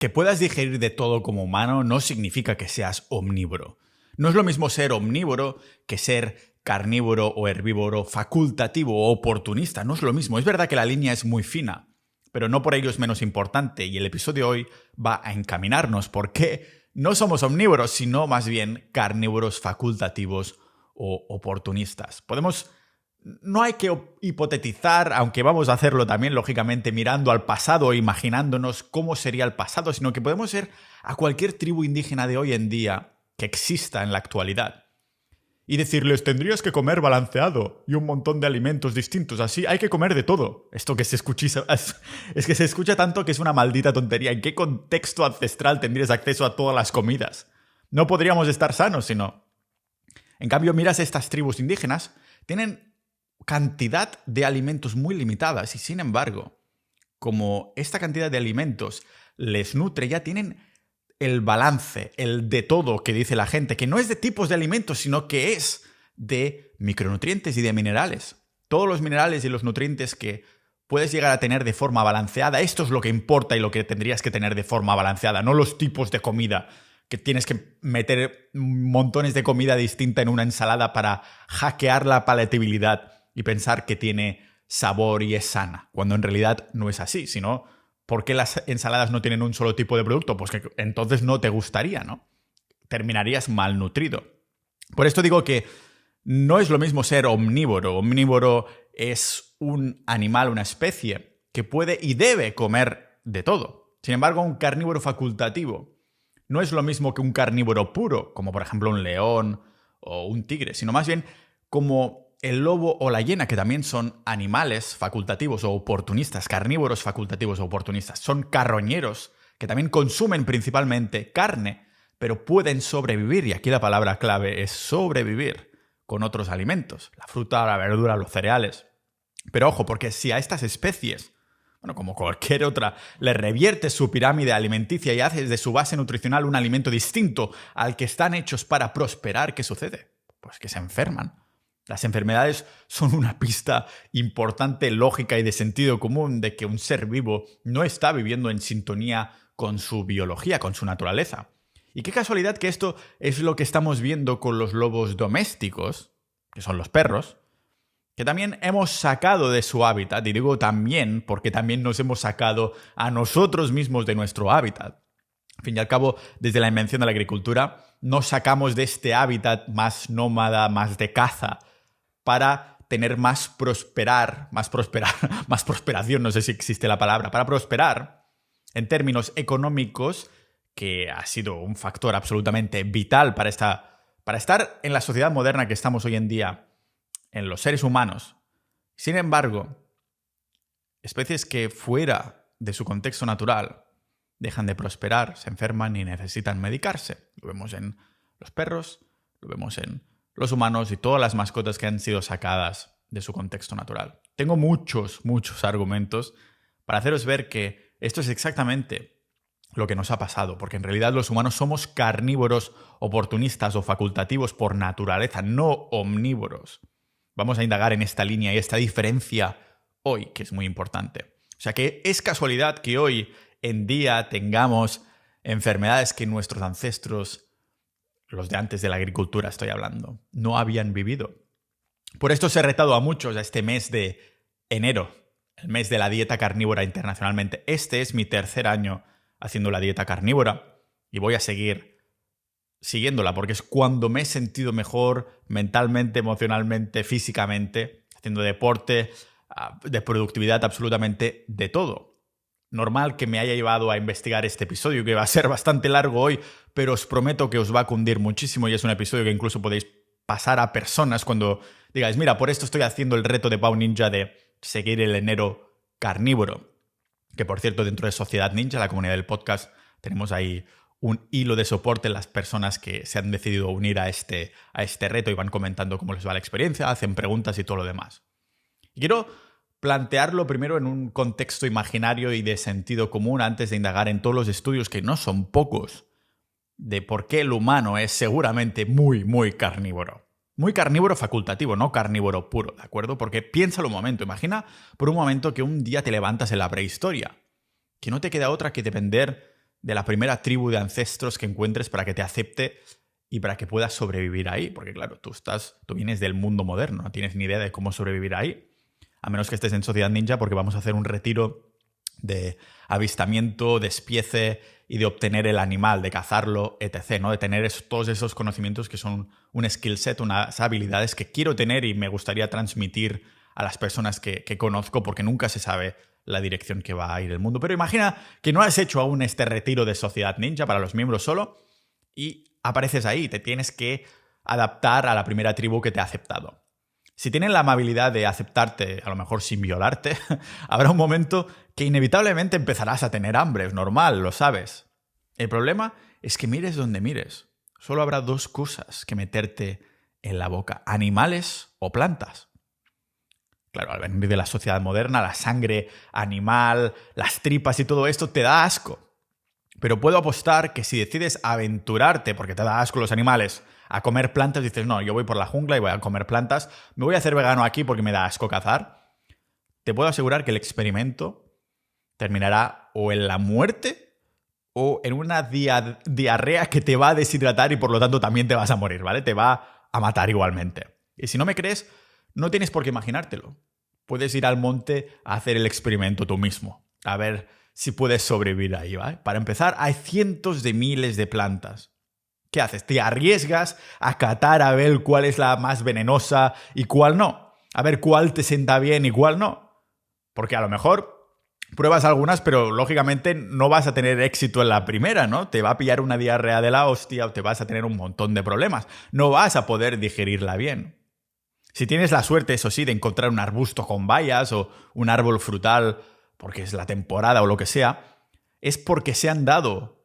Que puedas digerir de todo como humano no significa que seas omnívoro. No es lo mismo ser omnívoro que ser carnívoro o herbívoro facultativo o oportunista. No es lo mismo. Es verdad que la línea es muy fina, pero no por ello es menos importante. Y el episodio de hoy va a encaminarnos por qué no somos omnívoros, sino más bien carnívoros facultativos o oportunistas. No hay que hipotetizar, aunque vamos a hacerlo también, lógicamente, mirando al pasado e imaginándonos cómo sería el pasado, sino que podemos ir a cualquier tribu indígena de hoy en día que exista en la actualidad y decirles, tendrías que comer balanceado y un montón de alimentos distintos, así hay que comer de todo. Esto que se escucha, es que se escucha tanto que es una maldita tontería. ¿En qué contexto ancestral tendrías acceso a todas las comidas? No podríamos estar sanos, sino... En cambio, miras estas tribus indígenas, tienen cantidad de alimentos muy limitadas y sin embargo, como esta cantidad de alimentos les nutre, ya tienen el balance, el de todo que dice la gente, que no es de tipos de alimentos, sino que es de micronutrientes y de minerales. Todos los minerales y los nutrientes que puedes llegar a tener de forma balanceada, esto es lo que importa y lo que tendrías que tener de forma balanceada, no los tipos de comida, que tienes que meter montones de comida distinta en una ensalada para hackear la palatabilidad y pensar que tiene sabor y es sana, cuando en realidad no es así, sino ¿por qué las ensaladas no tienen un solo tipo de producto? Pues que entonces no te gustaría, ¿no? Terminarías malnutrido. Por esto digo que no es lo mismo ser omnívoro. Omnívoro es un animal, una especie que puede y debe comer de todo. Sin embargo, un carnívoro facultativo no es lo mismo que un carnívoro puro, como por ejemplo un león o un tigre, sino más bien como el lobo o la hiena, que también son animales facultativos o oportunistas, carnívoros facultativos o oportunistas. Son carroñeros que también consumen principalmente carne, pero pueden sobrevivir, y aquí la palabra clave es sobrevivir con otros alimentos, la fruta, la verdura, los cereales. Pero ojo, porque si a estas especies, bueno, como cualquier otra, le reviertes su pirámide alimenticia y haces de su base nutricional un alimento distinto al que están hechos para prosperar, ¿qué sucede? Pues que se enferman. Las enfermedades son una pista importante, lógica y de sentido común de que un ser vivo no está viviendo en sintonía con su biología, con su naturaleza. Y qué casualidad que esto es lo que estamos viendo con los lobos domésticos, que son los perros, que también hemos sacado de su hábitat, y digo también porque también nos hemos sacado a nosotros mismos de nuestro hábitat. Al fin y al cabo, desde la invención de la agricultura, nos sacamos de este hábitat más nómada, más de caza, para tener más prosperación, no sé si existe la palabra, para prosperar en términos económicos, que ha sido un factor absolutamente vital para estar en la sociedad moderna que estamos hoy en día, en los seres humanos. Sin embargo, especies que fuera de su contexto natural dejan de prosperar, se enferman y necesitan medicarse. Lo vemos en los perros, lo vemos en los humanos y todas las mascotas que han sido sacadas de su contexto natural. Tengo muchos argumentos para haceros ver que esto es exactamente lo que nos ha pasado, porque en realidad los humanos somos carnívoros oportunistas o facultativos por naturaleza, no omnívoros. Vamos a indagar en esta línea y esta diferencia hoy, que es muy importante. O sea que es casualidad que hoy en día tengamos enfermedades que nuestros ancestros, los de antes de la agricultura estoy hablando, no habían vivido. Por esto os he retado a muchos a este mes de enero, el mes de la dieta carnívora internacionalmente. Este es mi tercer año haciendo la dieta carnívora y voy a seguir siguiéndola porque es cuando me he sentido mejor mentalmente, emocionalmente, físicamente, haciendo deporte, de productividad, absolutamente de todo. Normal que me haya llevado a investigar este episodio, que va a ser bastante largo hoy, pero os prometo que os va a cundir muchísimo y es un episodio que incluso podéis pasar a personas cuando digáis, mira, por esto estoy haciendo el reto de Pau Ninja de seguir el enero carnívoro. Que por cierto, dentro de Sociedad Ninja, la comunidad del podcast, tenemos ahí un hilo de soporte en las personas que se han decidido unir a este reto y van comentando cómo les va la experiencia, hacen preguntas y todo lo demás. Y quiero plantearlo primero en un contexto imaginario y de sentido común antes de indagar en todos los estudios, que no son pocos, de por qué el humano es seguramente muy carnívoro. Muy carnívoro facultativo, no carnívoro puro, ¿de acuerdo? Porque piénsalo un momento, imagina por un momento que un día te levantas en la prehistoria, que no te queda otra que depender de la primera tribu de ancestros que encuentres para que te acepte y para que puedas sobrevivir ahí. Porque claro, tú vienes del mundo moderno, no tienes ni idea de cómo sobrevivir ahí. A menos que estés en Sociedad Ninja, porque vamos a hacer un retiro de avistamiento, despiece y de obtener el animal, de cazarlo, etc., ¿no? De tener todos esos conocimientos que son un skill set, unas habilidades que quiero tener y me gustaría transmitir a las personas que conozco, porque nunca se sabe la dirección que va a ir el mundo. Pero imagina que no has hecho aún este retiro de Sociedad Ninja para los miembros solo y apareces ahí, te tienes que adaptar a la primera tribu que te ha aceptado. Si tienen la amabilidad de aceptarte, a lo mejor sin violarte, habrá un momento que inevitablemente empezarás a tener hambre. Es normal, lo sabes. El problema es que mires donde mires. Solo habrá dos cosas que meterte en la boca: animales o plantas. Claro, al venir de la sociedad moderna, la sangre animal, las tripas y todo esto te da asco. Pero puedo apostar que si decides aventurarte, porque te da asco los animales, a comer plantas, dices, no, yo voy por la jungla y voy a comer plantas, me voy a hacer vegano aquí porque me da asco cazar, te puedo asegurar que el experimento terminará o en la muerte o en una diarrea que te va a deshidratar y por lo tanto también te vas a morir, ¿vale? Te va a matar igualmente. Y si no me crees, no tienes por qué imaginártelo. Puedes ir al monte a hacer el experimento tú mismo, a ver si puedes sobrevivir ahí, ¿vale? Para empezar, hay cientos de miles de plantas. ¿Qué haces? ¿Te arriesgas a catar a ver cuál es la más venenosa y cuál no? A ver cuál te sienta bien y cuál no. Porque a lo mejor pruebas algunas, pero lógicamente no vas a tener éxito en la primera, ¿no? Te va a pillar una diarrea de la hostia o te vas a tener un montón de problemas. No vas a poder digerirla bien. Si tienes la suerte, eso sí, de encontrar un arbusto con bayas o un árbol frutal porque es la temporada o lo que sea, es porque se han dado...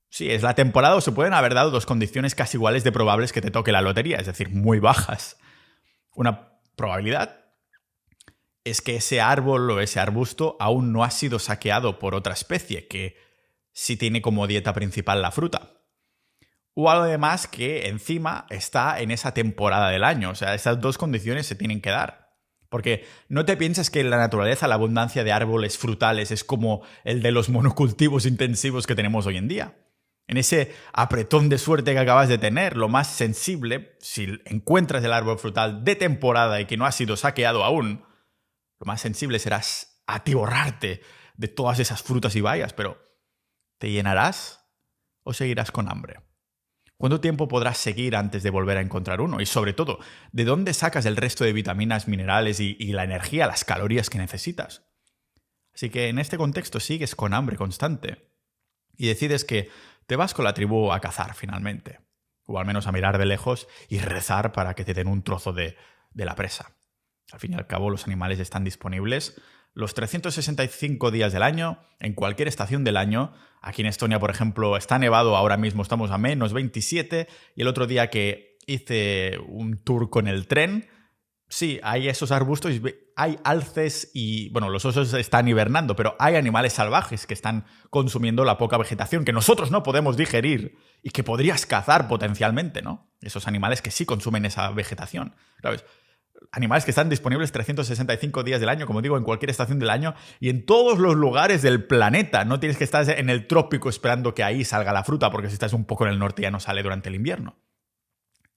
Sí, es la temporada o se pueden haber dado dos condiciones casi iguales de probables que te toque la lotería, es decir, muy bajas. Una probabilidad es que ese árbol o ese arbusto aún no ha sido saqueado por otra especie que sí tiene como dieta principal la fruta. O además que encima está en esa temporada del año. O sea, esas dos condiciones se tienen que dar. Porque no te pienses que en la naturaleza la abundancia de árboles frutales es como el de los monocultivos intensivos que tenemos hoy en día. En ese apretón de suerte que acabas de tener, lo más sensible, si encuentras el árbol frutal de temporada y que no ha sido saqueado aún, lo más sensible será atiborrarte de todas esas frutas y bayas, pero ¿te llenarás o seguirás con hambre? ¿Cuánto tiempo podrás seguir antes de volver a encontrar uno? Y sobre todo, ¿de dónde sacas el resto de vitaminas, minerales y la energía, las calorías que necesitas? Así que en este contexto sigues con hambre constante y decides que te vas con la tribu a cazar finalmente, o al menos a mirar de lejos y rezar para que te den un trozo de la presa. Al fin y al cabo, los animales están disponibles los 365 días del año, en cualquier estación del año. Aquí en Estonia, por ejemplo, está nevado, ahora mismo estamos a -27, y el otro día que hice un tour con el tren, sí, hay esos arbustos, hay alces y, bueno, los osos están hibernando, pero hay animales salvajes que están consumiendo la poca vegetación que nosotros no podemos digerir y que podrías cazar potencialmente, ¿no? Esos animales que sí consumen esa vegetación, ¿sabes? Animales que están disponibles 365 días del año, como digo, en cualquier estación del año y en todos los lugares del planeta. No tienes que estar en el trópico esperando que ahí salga la fruta, porque si estás un poco en el norte ya no sale durante el invierno.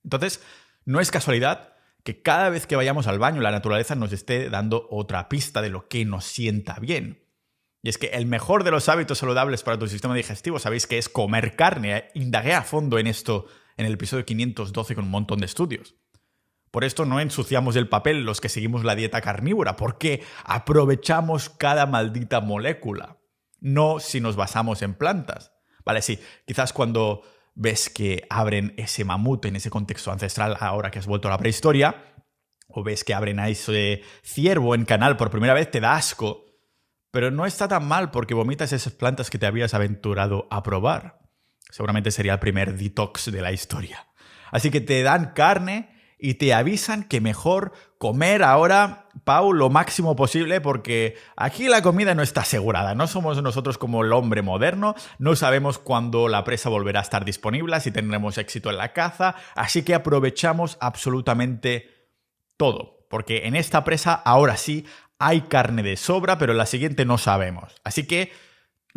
Entonces, no es casualidad que cada vez que vayamos al baño la naturaleza nos esté dando otra pista de lo que nos sienta bien. Y es que el mejor de los hábitos saludables para tu sistema digestivo, sabéis que es comer carne. Indagué a fondo en esto en el episodio 512 con un montón de estudios. Por esto no ensuciamos el papel los que seguimos la dieta carnívora, porque aprovechamos cada maldita molécula, no si nos basamos en plantas. Vale, sí, quizás cuando ves que abren ese mamut en ese contexto ancestral ahora que has vuelto a la prehistoria, o ves que abren a ese ciervo en canal por primera vez, te da asco. Pero no está tan mal porque vomitas esas plantas que te habías aventurado a probar. Seguramente sería el primer detox de la historia. Así que te dan carne y te avisan que mejor comer ahora, Pau, lo máximo posible, porque aquí la comida no está asegurada. No somos nosotros como el hombre moderno, no sabemos cuándo la presa volverá a estar disponible, si tendremos éxito en la caza, así que aprovechamos absolutamente todo, porque en esta presa ahora sí hay carne de sobra, pero en la siguiente no sabemos. Así que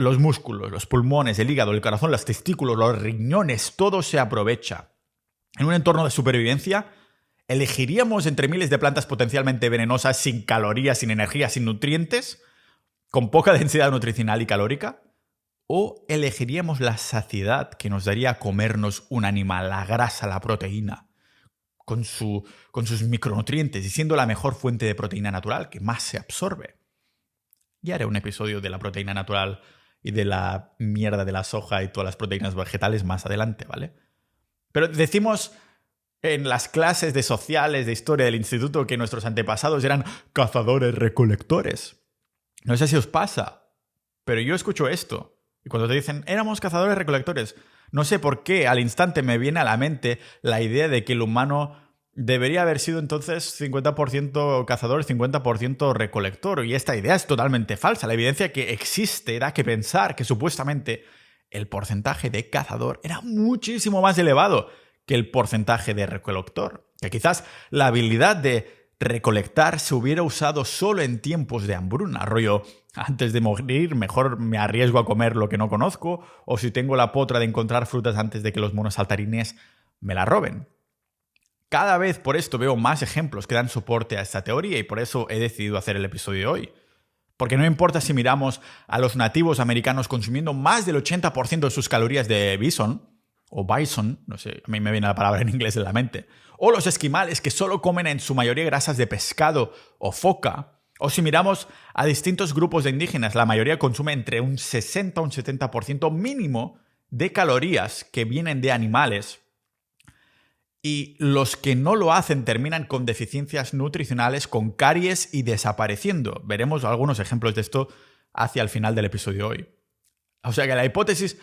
los músculos, los pulmones, el hígado, el corazón, los testículos, los riñones, todo se aprovecha. En un entorno de supervivencia, ¿elegiríamos entre miles de plantas potencialmente venenosas, sin calorías, sin energía, sin nutrientes, con poca densidad nutricional y calórica? ¿O elegiríamos la saciedad que nos daría comernos un animal, la grasa, la proteína, con sus micronutrientes y siendo la mejor fuente de proteína natural que más se absorbe? Ya haré un episodio de la proteína natural y de la mierda de la soja y todas las proteínas vegetales más adelante, ¿vale? Pero decimos en las clases de sociales, de historia del instituto, que nuestros antepasados eran cazadores-recolectores. No sé si os pasa, pero yo escucho esto. Y cuando te dicen, éramos cazadores-recolectores, no sé por qué al instante me viene a la mente la idea de que el humano debería haber sido entonces 50% cazador, 50% recolector. Y esta idea es totalmente falsa. La evidencia que existe da que pensar que supuestamente el porcentaje de cazador era muchísimo más elevado que el porcentaje de recolector. Que quizás la habilidad de recolectar se hubiera usado solo en tiempos de hambruna, rollo, antes de morir mejor me arriesgo a comer lo que no conozco, o si tengo la potra de encontrar frutas antes de que los monos saltarines me la roben. Cada vez por esto veo más ejemplos que dan soporte a esta teoría y por eso he decidido hacer el episodio de hoy. Porque no importa si miramos a los nativos americanos consumiendo más del 80% de sus calorías de bison, o bison, no sé, a mí me viene la palabra en inglés en la mente, o los esquimales que solo comen en su mayoría grasas de pescado o foca, o si miramos a distintos grupos de indígenas, la mayoría consume entre un 60 a un 70% mínimo de calorías que vienen de animales, y los que no lo hacen terminan con deficiencias nutricionales, con caries y desapareciendo. Veremos algunos ejemplos de esto hacia el final del episodio de hoy. O sea que la hipótesis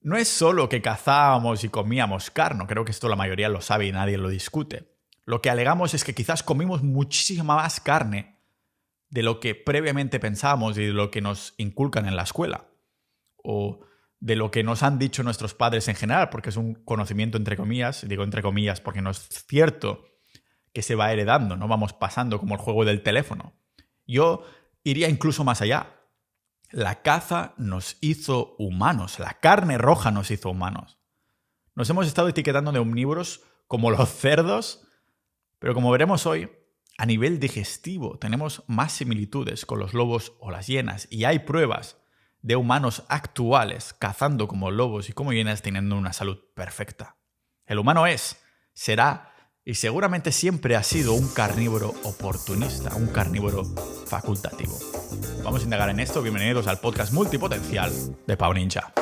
no es solo que cazábamos y comíamos carne, creo que esto la mayoría lo sabe y nadie lo discute. Lo que alegamos es que quizás comimos muchísima más carne de lo que previamente pensábamos y de lo que nos inculcan en la escuela. O de lo que nos han dicho nuestros padres en general, porque es un conocimiento entre comillas, digo entre comillas porque no es cierto que se va heredando, no vamos pasando como el juego del teléfono. Yo iría incluso más allá. La caza nos hizo humanos, la carne roja nos hizo humanos. Nos hemos estado etiquetando de omnívoros como los cerdos, pero como veremos hoy, a nivel digestivo tenemos más similitudes con los lobos o las hienas y hay pruebas de humanos actuales cazando como lobos y como hienas teniendo una salud perfecta. El humano es, será y seguramente siempre ha sido un carnívoro oportunista, un carnívoro facultativo. Vamos a indagar en esto. Bienvenidos al podcast multipotencial de Pau Ninja.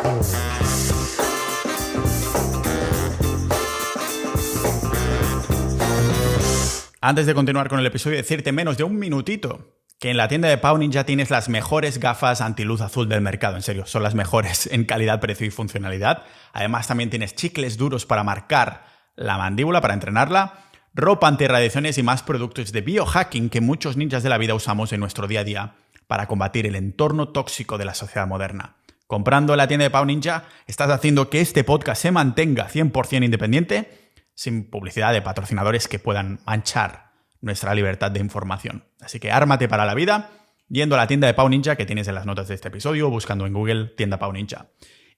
Antes de continuar con el episodio, decirte menos de un minutito que en la tienda de Pau Ninja tienes las mejores gafas antiluz azul del mercado. En serio, son las mejores en calidad, precio y funcionalidad. Además, también tienes chicles duros para marcar la mandíbula, para entrenarla, ropa antirradiaciones y más productos de biohacking que muchos ninjas de la vida usamos en nuestro día a día para combatir el entorno tóxico de la sociedad moderna. Comprando en la tienda de Pau Ninja, estás haciendo que este podcast se mantenga 100% independiente, sin publicidad de patrocinadores que puedan manchar nuestra libertad de información. Así que ármate para la vida yendo a la tienda de Pau Ninja que tienes en las notas de este episodio o buscando en Google tienda Pau Ninja.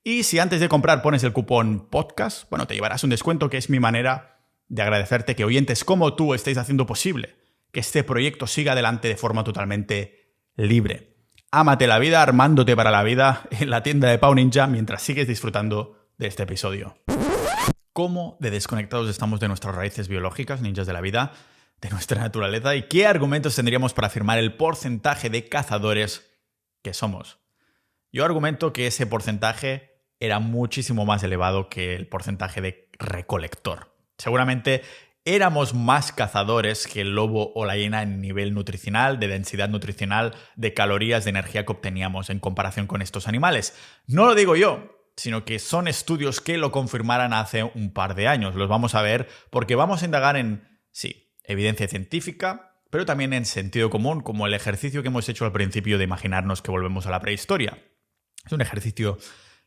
Y si antes de comprar pones el cupón podcast, bueno, te llevarás un descuento que es mi manera de agradecerte que oyentes como tú estéis haciendo posible que este proyecto siga adelante de forma totalmente libre. Ámate la vida armándote para la vida en la tienda de Pau Ninja mientras sigues disfrutando de este episodio. ¿Cómo de desconectados estamos de nuestras raíces biológicas, ninjas de la vida, de nuestra naturaleza? ¿Y qué argumentos tendríamos para afirmar el porcentaje de cazadores que somos? Yo argumento que ese porcentaje era muchísimo más elevado que el porcentaje de recolector. Seguramente éramos más cazadores que el lobo o la hiena en nivel nutricional, de densidad nutricional, de calorías, de energía que obteníamos en comparación con estos animales. No lo digo yo, sino que son estudios que lo confirmaran hace un par de años. Los vamos a ver porque vamos a indagar en, sí, evidencia científica, pero también en sentido común, como el ejercicio que hemos hecho al principio de imaginarnos que volvemos a la prehistoria. Es un ejercicio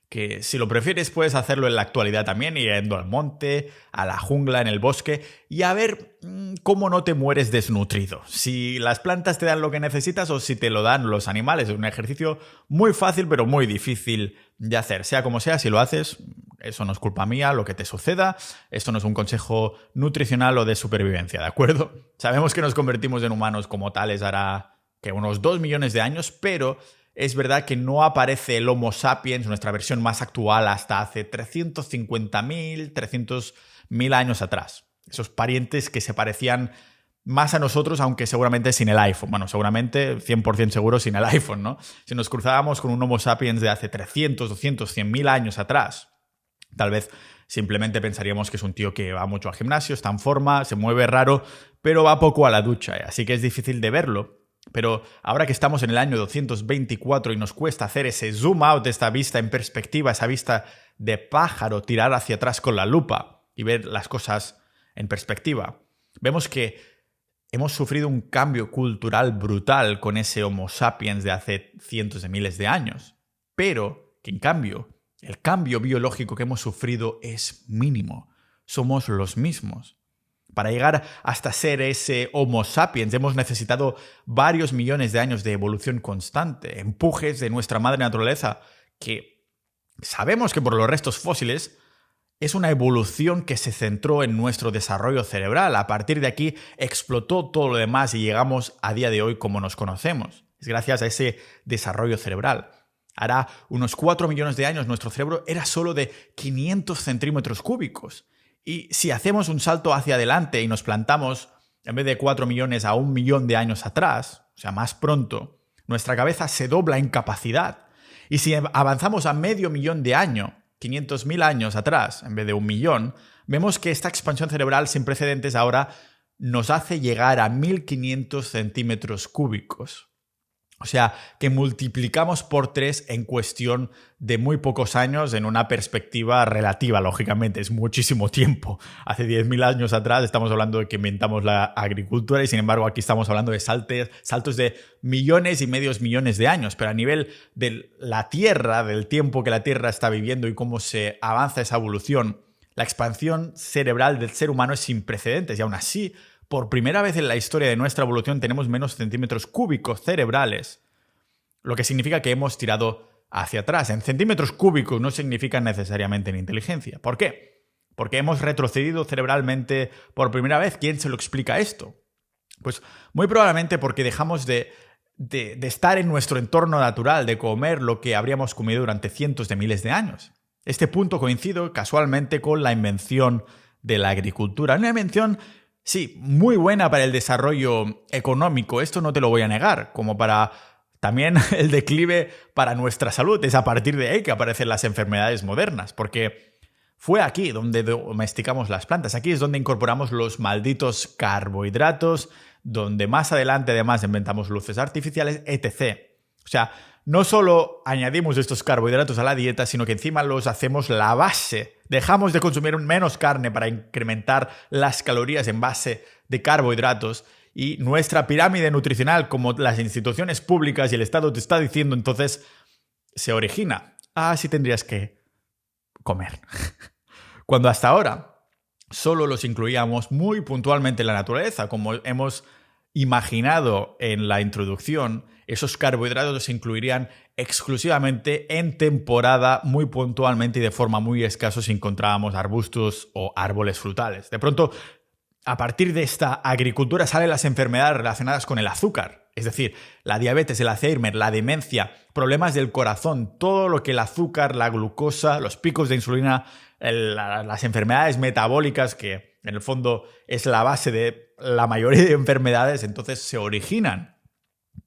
que si lo prefieres puedes hacerlo en la actualidad también, yendo al monte, a la jungla, en el bosque, y a ver cómo no te mueres desnutrido. Si las plantas te dan lo que necesitas o si te lo dan los animales. Es un ejercicio muy fácil pero muy difícil de hacer. Sea como sea, si lo haces, eso no es culpa mía, lo que te suceda. Esto no es un consejo nutricional o de supervivencia, ¿de acuerdo? Sabemos que nos convertimos en humanos como tales hará que unos 2 millones de años, pero es verdad que no aparece el Homo sapiens, nuestra versión más actual, hasta hace 350.000, 300.000 años atrás. Esos parientes que se parecían más a nosotros, aunque seguramente sin el iPhone. Bueno, seguramente 100% seguro sin el iPhone, ¿no? Si nos cruzábamos con un Homo sapiens de hace 300, 200, 100.000 años atrás, tal vez simplemente pensaríamos que es un tío que va mucho al gimnasio, está en forma, se mueve raro, pero va poco a la ducha, así que es difícil de verlo. Pero ahora que estamos en el año 224 y nos cuesta hacer ese zoom out de esta vista en perspectiva, esa vista de pájaro, tirar hacia atrás con la lupa y ver las cosas en perspectiva, vemos que hemos sufrido un cambio cultural brutal con ese Homo sapiens de hace cientos de miles de años. Pero que en cambio, el cambio biológico que hemos sufrido es mínimo. Somos los mismos. Para llegar hasta ser ese Homo sapiens hemos necesitado varios millones de años de evolución constante, empujes de nuestra madre naturaleza, que sabemos que por los restos fósiles es una evolución que se centró en nuestro desarrollo cerebral. A partir de aquí explotó todo lo demás y llegamos a día de hoy como nos conocemos. Es gracias a ese desarrollo cerebral. Hará unos 4 millones de años nuestro cerebro era solo de 500 centímetros cúbicos. Y si hacemos un salto hacia adelante y nos plantamos, en vez de 4 millones a 1 millón de años atrás, o sea, más pronto, nuestra cabeza se dobla en capacidad. Y si avanzamos a medio millón de años, 500.000 años atrás, en vez de 1 millón, vemos que esta expansión cerebral sin precedentes ahora nos hace llegar a 1.500 centímetros cúbicos. O sea, que multiplicamos por 3 en cuestión de muy pocos años en una perspectiva relativa, lógicamente. Es muchísimo tiempo. Hace 10.000 años atrás estamos hablando de que inventamos la agricultura y sin embargo aquí estamos hablando de saltos de millones y medios millones de años. Pero a nivel de la Tierra, del tiempo que la Tierra está viviendo y cómo se avanza esa evolución, la expansión cerebral del ser humano es sin precedentes y aún así, por primera vez en la historia de nuestra evolución tenemos menos centímetros cúbicos cerebrales, lo que significa que hemos tirado hacia atrás. En centímetros cúbicos no significa necesariamente en inteligencia. ¿Por qué? Porque hemos retrocedido cerebralmente por primera vez. ¿Quién se lo explica esto? Pues muy probablemente porque dejamos de estar en nuestro entorno natural, de comer lo que habríamos comido durante cientos de miles de años. Este punto coincide casualmente con la invención de la agricultura. Una invención, sí, muy buena para el desarrollo económico, esto no te lo voy a negar, como para también el declive para nuestra salud. Es a partir de ahí que aparecen las enfermedades modernas, porque fue aquí donde domesticamos las plantas, aquí es donde incorporamos los malditos carbohidratos, donde más adelante además inventamos luces artificiales, etc. O sea, no solo añadimos estos carbohidratos a la dieta, sino que encima los hacemos la base. Dejamos de consumir menos carne para incrementar las calorías en base de carbohidratos y nuestra pirámide nutricional, como las instituciones públicas y el Estado te está diciendo, entonces se origina. Así tendrías que comer. Cuando hasta ahora solo los incluíamos muy puntualmente en la naturaleza, como hemos imaginado en la introducción, esos carbohidratos se incluirían exclusivamente en temporada, muy puntualmente y de forma muy escasa si encontrábamos arbustos o árboles frutales. De pronto, a partir de esta agricultura salen las enfermedades relacionadas con el azúcar, es decir, la diabetes, el Alzheimer, la demencia, problemas del corazón, todo lo que el azúcar, la glucosa, los picos de insulina, las enfermedades metabólicas, que en el fondo es la base de la mayoría de enfermedades, entonces se originan.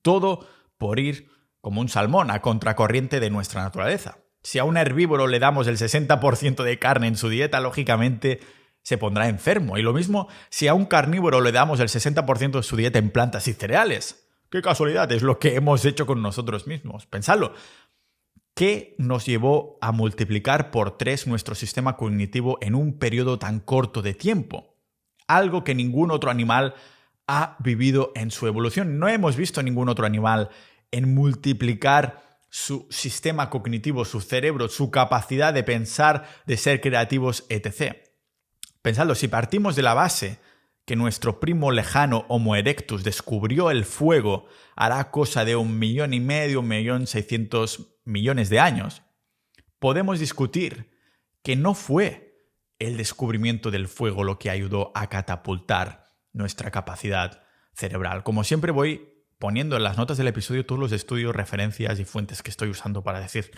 Todo por ir como un salmón a contracorriente de nuestra naturaleza. Si a un herbívoro le damos el 60% de carne en su dieta, lógicamente se pondrá enfermo. Y lo mismo si a un carnívoro le damos el 60% de su dieta en plantas y cereales. ¡Qué casualidad! Es lo que hemos hecho con nosotros mismos. Pensadlo. ¿Qué nos llevó a multiplicar por 3 nuestro sistema cognitivo en un periodo tan corto de tiempo? Algo que ningún otro animal ha vivido en su evolución. No hemos visto ningún otro animal en multiplicar su sistema cognitivo, su cerebro, su capacidad de pensar, de ser creativos, etc. Pensadlo, si partimos de la base que nuestro primo lejano Homo erectus descubrió el fuego hará cosa de 1,5 millones, 1,600,000,000 de años, podemos discutir que no fue el descubrimiento del fuego lo que ayudó a catapultar nuestra capacidad cerebral. Como siempre voy poniendo en las notas del episodio todos los estudios, referencias y fuentes que estoy usando para decir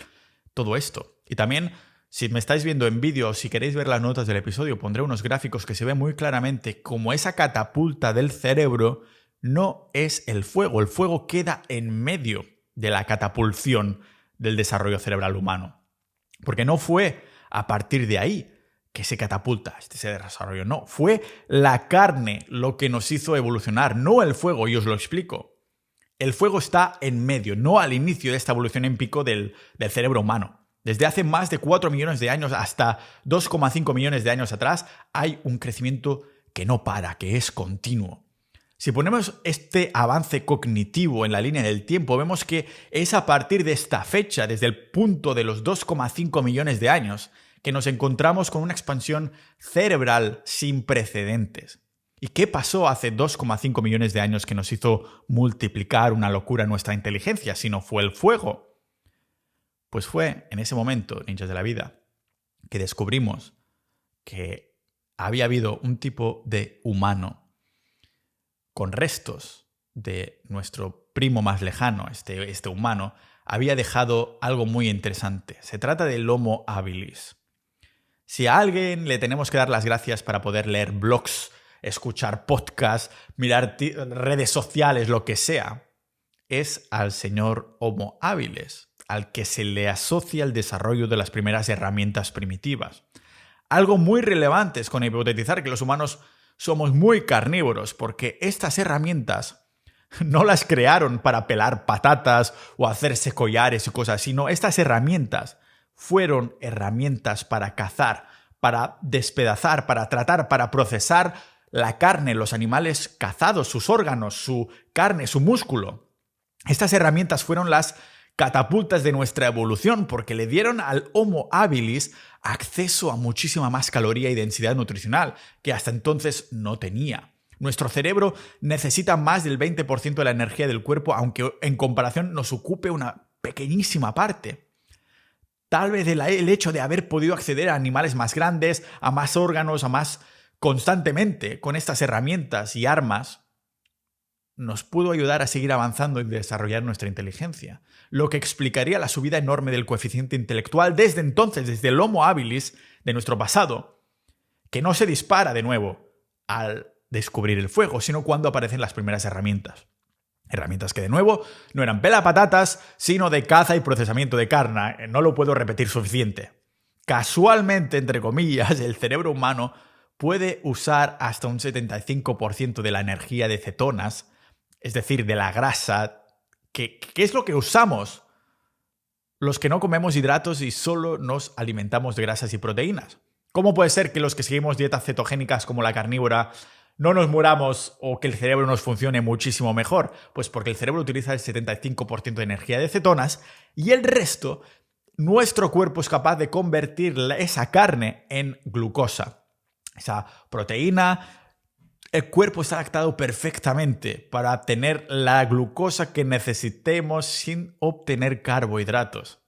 todo esto. Y también, si me estáis viendo en vídeo o si queréis ver las notas del episodio, pondré unos gráficos que se ven muy claramente cómo esa catapulta del cerebro no es el fuego. El fuego queda en medio de la catapulsión del desarrollo cerebral humano. Porque no fue a partir de ahí que se catapulta este desarrollo. No, fue la carne lo que nos hizo evolucionar, no el fuego, y os lo explico. El fuego está en medio, no al inicio de esta evolución en pico del cerebro humano. Desde hace más de 4 millones de años hasta 2,5 millones de años atrás hay un crecimiento que no para, que es continuo. Si ponemos este avance cognitivo en la línea del tiempo, vemos que es a partir de esta fecha, desde el punto de los 2,5 millones de años, que nos encontramos con una expansión cerebral sin precedentes. ¿Y qué pasó hace 2,5 millones de años que nos hizo multiplicar una locura nuestra inteligencia, si no fue el fuego? Pues fue en ese momento, ninjas de la vida, que descubrimos que había habido un tipo de humano con restos de nuestro primo más lejano, este humano, había dejado algo muy interesante. Se trata del Homo habilis. Si a alguien le tenemos que dar las gracias para poder leer blogs, escuchar podcasts, mirar redes sociales, lo que sea, es al señor Homo habilis, al que se le asocia el desarrollo de las primeras herramientas primitivas. Algo muy relevante es con hipotetizar que los humanos somos muy carnívoros, porque estas herramientas no las crearon para pelar patatas o hacerse collares y cosas, sino estas herramientas fueron herramientas para cazar, para despedazar, para tratar, para procesar la carne, los animales cazados, sus órganos, su carne, su músculo. Estas herramientas fueron las catapultas de nuestra evolución porque le dieron al Homo habilis acceso a muchísima más caloría y densidad nutricional que hasta entonces no tenía. Nuestro cerebro necesita más del 20% de la energía del cuerpo, aunque en comparación nos ocupe una pequeñísima parte. Tal vez el hecho de haber podido acceder a animales más grandes, a más órganos, a más constantemente con estas herramientas y armas, nos pudo ayudar a seguir avanzando y desarrollar nuestra inteligencia, lo que explicaría la subida enorme del coeficiente intelectual desde entonces, desde el Homo habilis de nuestro pasado, que no se dispara de nuevo al descubrir el fuego, sino cuando aparecen las primeras herramientas. Herramientas que, de nuevo, no eran pelapatatas, sino de caza y procesamiento de carne. No lo puedo repetir suficiente. Casualmente, entre comillas, el cerebro humano puede usar hasta un 75% de la energía de cetonas, es decir, de la grasa, que es lo que usamos los que no comemos hidratos y solo nos alimentamos de grasas y proteínas. ¿Cómo puede ser que los que seguimos dietas cetogénicas como la carnívora no nos muramos o que el cerebro nos funcione muchísimo mejor? Pues porque el cerebro utiliza el 75% de energía de cetonas y el resto, nuestro cuerpo es capaz de convertir esa carne en glucosa, esa proteína. El cuerpo está adaptado perfectamente para obtener la glucosa que necesitemos sin obtener carbohidratos.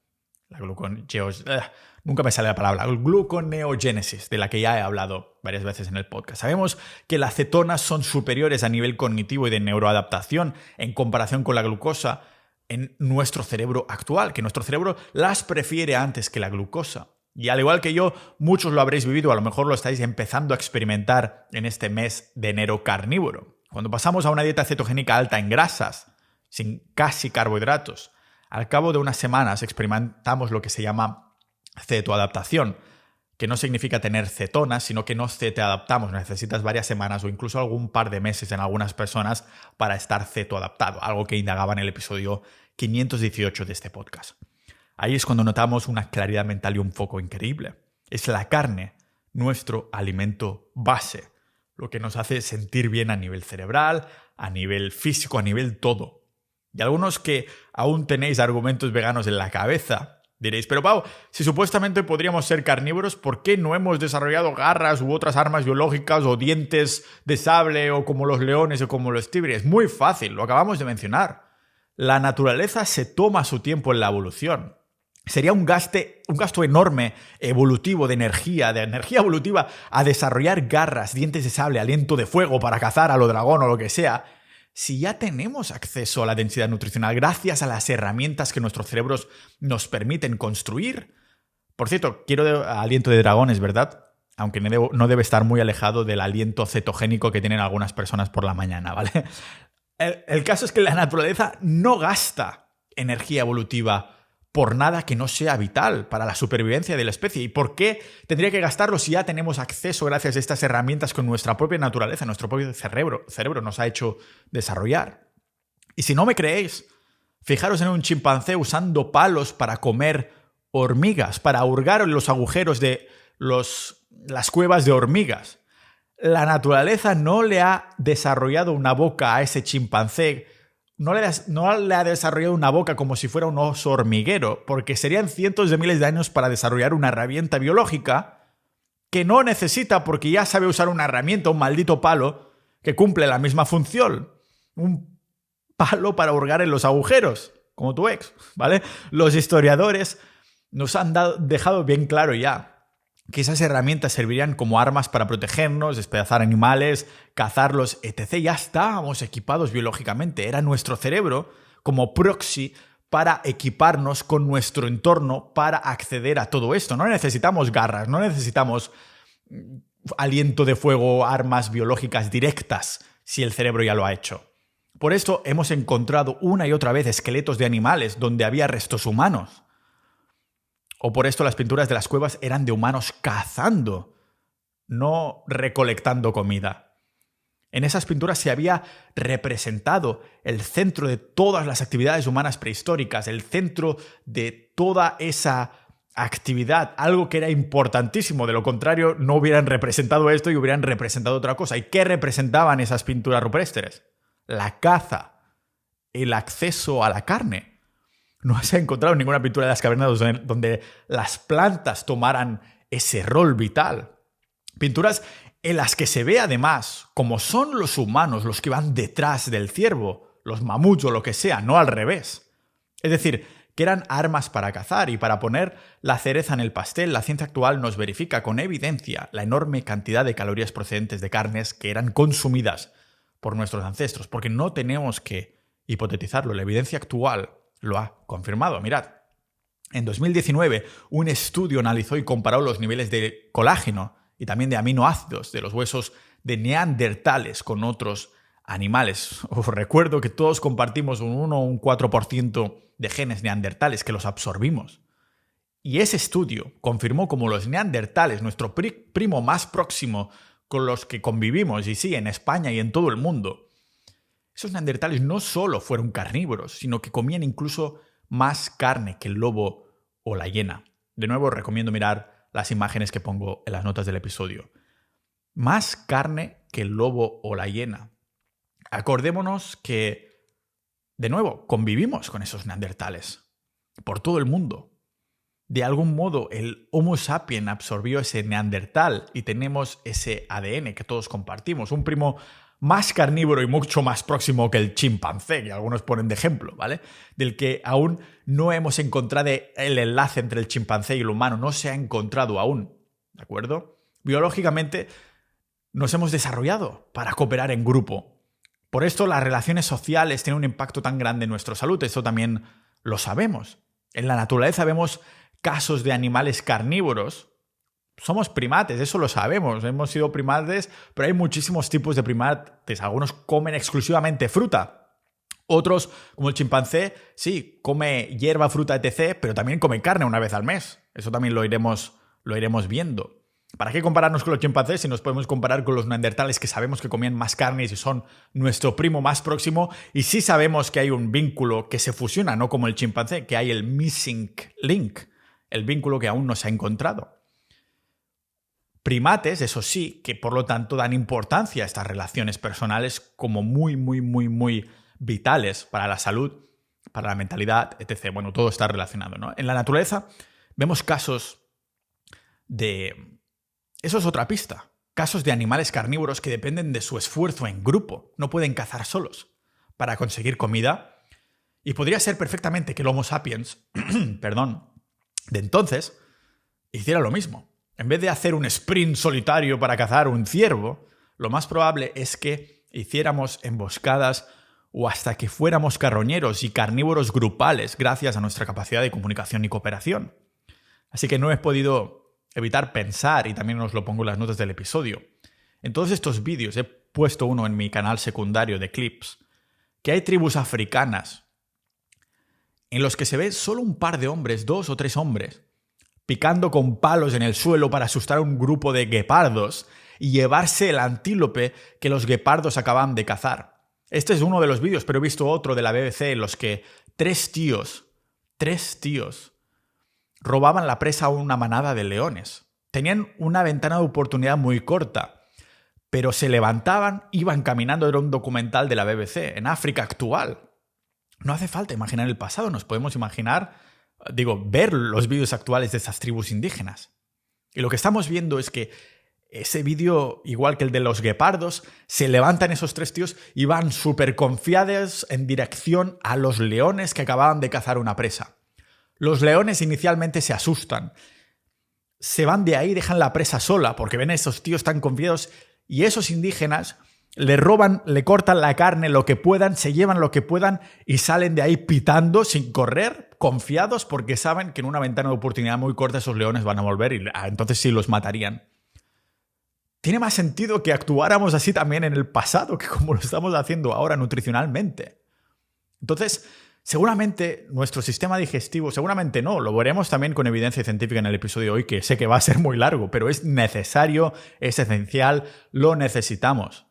Nunca me sale la palabra. Gluconeogénesis, de la que ya he hablado varias veces en el podcast. Sabemos que las cetonas son superiores a nivel cognitivo y de neuroadaptación en comparación con la glucosa en nuestro cerebro actual, que nuestro cerebro las prefiere antes que la glucosa. Y al igual que yo, muchos lo habréis vivido, a lo mejor lo estáis empezando a experimentar en este mes de enero carnívoro. Cuando pasamos a una dieta cetogénica alta en grasas, sin casi carbohidratos, al cabo de unas semanas experimentamos lo que se llama cetoadaptación, que no significa tener cetonas, sino que nos cetoadaptamos. Necesitas varias semanas o incluso algún par de meses en algunas personas para estar cetoadaptado, algo que indagaba en el episodio 518 de este podcast. Ahí es cuando notamos una claridad mental y un foco increíble. Es la carne, nuestro alimento base, lo que nos hace sentir bien a nivel cerebral, a nivel físico, a nivel todo. Y algunos que aún tenéis argumentos veganos en la cabeza, diréis, pero Pau, si supuestamente podríamos ser carnívoros, ¿por qué no hemos desarrollado garras u otras armas biológicas o dientes de sable o como los leones o como los tigres? Muy fácil, lo acabamos de mencionar. La naturaleza se toma su tiempo en la evolución. Sería un gasto enorme evolutivo de energía evolutiva a desarrollar garras, dientes de sable, aliento de fuego para cazar a lo dragón o lo que sea, si ya tenemos acceso a la densidad nutricional gracias a las herramientas que nuestros cerebros nos permiten construir. Por cierto, quiero aliento de dragones, ¿verdad? Aunque no debe estar muy alejado del aliento cetogénico que tienen algunas personas por la mañana, ¿vale? El caso es que la naturaleza no gasta energía evolutiva por nada que no sea vital para la supervivencia de la especie. ¿Y por qué tendría que gastarlo si ya tenemos acceso gracias a estas herramientas con nuestra propia naturaleza, nuestro propio cerebro nos ha hecho desarrollar? Y si no me creéis, fijaros en un chimpancé usando palos para comer hormigas, para hurgar en los agujeros de las cuevas de hormigas. La naturaleza no le ha desarrollado una boca a ese chimpancé. No le ha desarrollado una boca como si fuera un oso hormiguero, porque serían cientos de miles de años para desarrollar una herramienta biológica que no necesita porque ya sabe usar una herramienta, un maldito palo, que cumple la misma función. Un palo para hurgar en los agujeros, como tu ex, ¿vale? Los historiadores nos han dejado bien claro ya que esas herramientas servirían como armas para protegernos, despedazar animales, cazarlos, etc. Ya estábamos equipados biológicamente. Era nuestro cerebro como proxy para equiparnos con nuestro entorno para acceder a todo esto. No necesitamos garras, no necesitamos aliento de fuego, armas biológicas directas, si el cerebro ya lo ha hecho. Por esto hemos encontrado una y otra vez esqueletos de animales donde había restos humanos. O por esto las pinturas de las cuevas eran de humanos cazando, no recolectando comida. En esas pinturas se había representado el centro de todas las actividades humanas prehistóricas, el centro de toda esa actividad, algo que era importantísimo. De lo contrario, no hubieran representado esto y hubieran representado otra cosa. ¿Y qué representaban esas pinturas rupestres? La caza, el acceso a la carne. No se ha encontrado ninguna pintura de las cavernas donde las plantas tomaran ese rol vital. Pinturas en las que se ve además cómo son los humanos los que van detrás del ciervo, los mamuts o lo que sea, no al revés. Es decir, que eran armas para cazar y para poner la cereza en el pastel, la ciencia actual nos verifica con evidencia la enorme cantidad de calorías procedentes de carnes que eran consumidas por nuestros ancestros, porque no tenemos que hipotetizarlo, la evidencia actual lo ha confirmado. Mirad, en 2019 un estudio analizó y comparó los niveles de colágeno y también de aminoácidos de los huesos de neandertales con otros animales. Os recuerdo que todos compartimos un 1 o un 4% de genes neandertales que los absorbimos. Y ese estudio confirmó como los neandertales, nuestro primo más próximo con los que convivimos, y sí, en España y en todo el mundo, esos neandertales no solo fueron carnívoros, sino que comían incluso más carne que el lobo o la hiena. De nuevo, os recomiendo mirar las imágenes que pongo en las notas del episodio. Más carne que el lobo o la hiena. Acordémonos que, de nuevo, convivimos con esos neandertales por todo el mundo. De algún modo, el Homo sapiens absorbió ese neandertal y tenemos ese ADN que todos compartimos. Un primo más carnívoro y mucho más próximo que el chimpancé, que algunos ponen de ejemplo, ¿vale? Del que aún no hemos encontrado el enlace entre el chimpancé y el humano. No se ha encontrado aún, ¿de acuerdo? Biológicamente nos hemos desarrollado para cooperar en grupo. Por esto las relaciones sociales tienen un impacto tan grande en nuestra salud. Esto también lo sabemos. En la naturaleza vemos casos de animales carnívoros. Somos primates, eso lo sabemos. Hemos sido primates, pero hay muchísimos tipos de primates. Algunos comen exclusivamente fruta. Otros, como el chimpancé, sí, come hierba, fruta, etc., pero también come carne una vez al mes. Eso también lo iremos viendo. ¿Para qué compararnos con los chimpancés si nos podemos comparar con los neandertales que sabemos que comían más carne y son nuestro primo más próximo? Y sí sabemos que hay un vínculo que se fusiona, no como el chimpancé, que hay el missing link, el vínculo que aún no se ha encontrado. Primates, eso sí, que por lo tanto dan importancia a estas relaciones personales como muy vitales para la salud, para la mentalidad, etc. Bueno, todo está relacionado, ¿no? En la naturaleza vemos casos de... Eso es otra pista. Casos de animales carnívoros que dependen de su esfuerzo en grupo. No pueden cazar solos para conseguir comida. Y podría ser perfectamente que el Homo sapiens, perdón, de entonces, hiciera lo mismo. En vez de hacer un sprint solitario para cazar un ciervo, lo más probable es que hiciéramos emboscadas o hasta que fuéramos carroñeros y carnívoros grupales gracias a nuestra capacidad de comunicación y cooperación. Así que no he podido evitar pensar, y también os lo pongo en las notas del episodio, en todos estos vídeos, he puesto uno en mi canal secundario de clips, que hay tribus africanas en los que se ve solo un par de hombres, 2 o 3 hombres, picando con palos en el suelo para asustar a un grupo de guepardos y llevarse el antílope que los guepardos acaban de cazar. Este es uno de los vídeos, pero he visto otro de la BBC en los que tres tíos, robaban la presa a una manada de leones. Tenían una ventana de oportunidad muy corta, pero se levantaban, iban caminando, era un documental de la BBC, en África actual. No hace falta imaginar el pasado, nos podemos imaginar, ver los vídeos actuales de esas tribus indígenas. Y lo que estamos viendo es que ese vídeo, igual que el de los guepardos, se levantan esos tres tíos y van súper confiados en dirección a los leones que acababan de cazar una presa. Los leones inicialmente se asustan, se van de ahí, dejan la presa sola porque ven a esos tíos tan confiados y esos indígenas le roban, le cortan la carne lo que puedan, se llevan lo que puedan y salen de ahí pitando sin correr, confiados porque saben que en una ventana de oportunidad muy corta esos leones van a volver y entonces sí los matarían. Tiene más sentido que actuáramos así también en el pasado que como lo estamos haciendo ahora nutricionalmente. Entonces, seguramente nuestro sistema digestivo, seguramente no, lo veremos también con evidencia científica en el episodio de hoy, que sé que va a ser muy largo, pero es necesario, es esencial, lo necesitamos.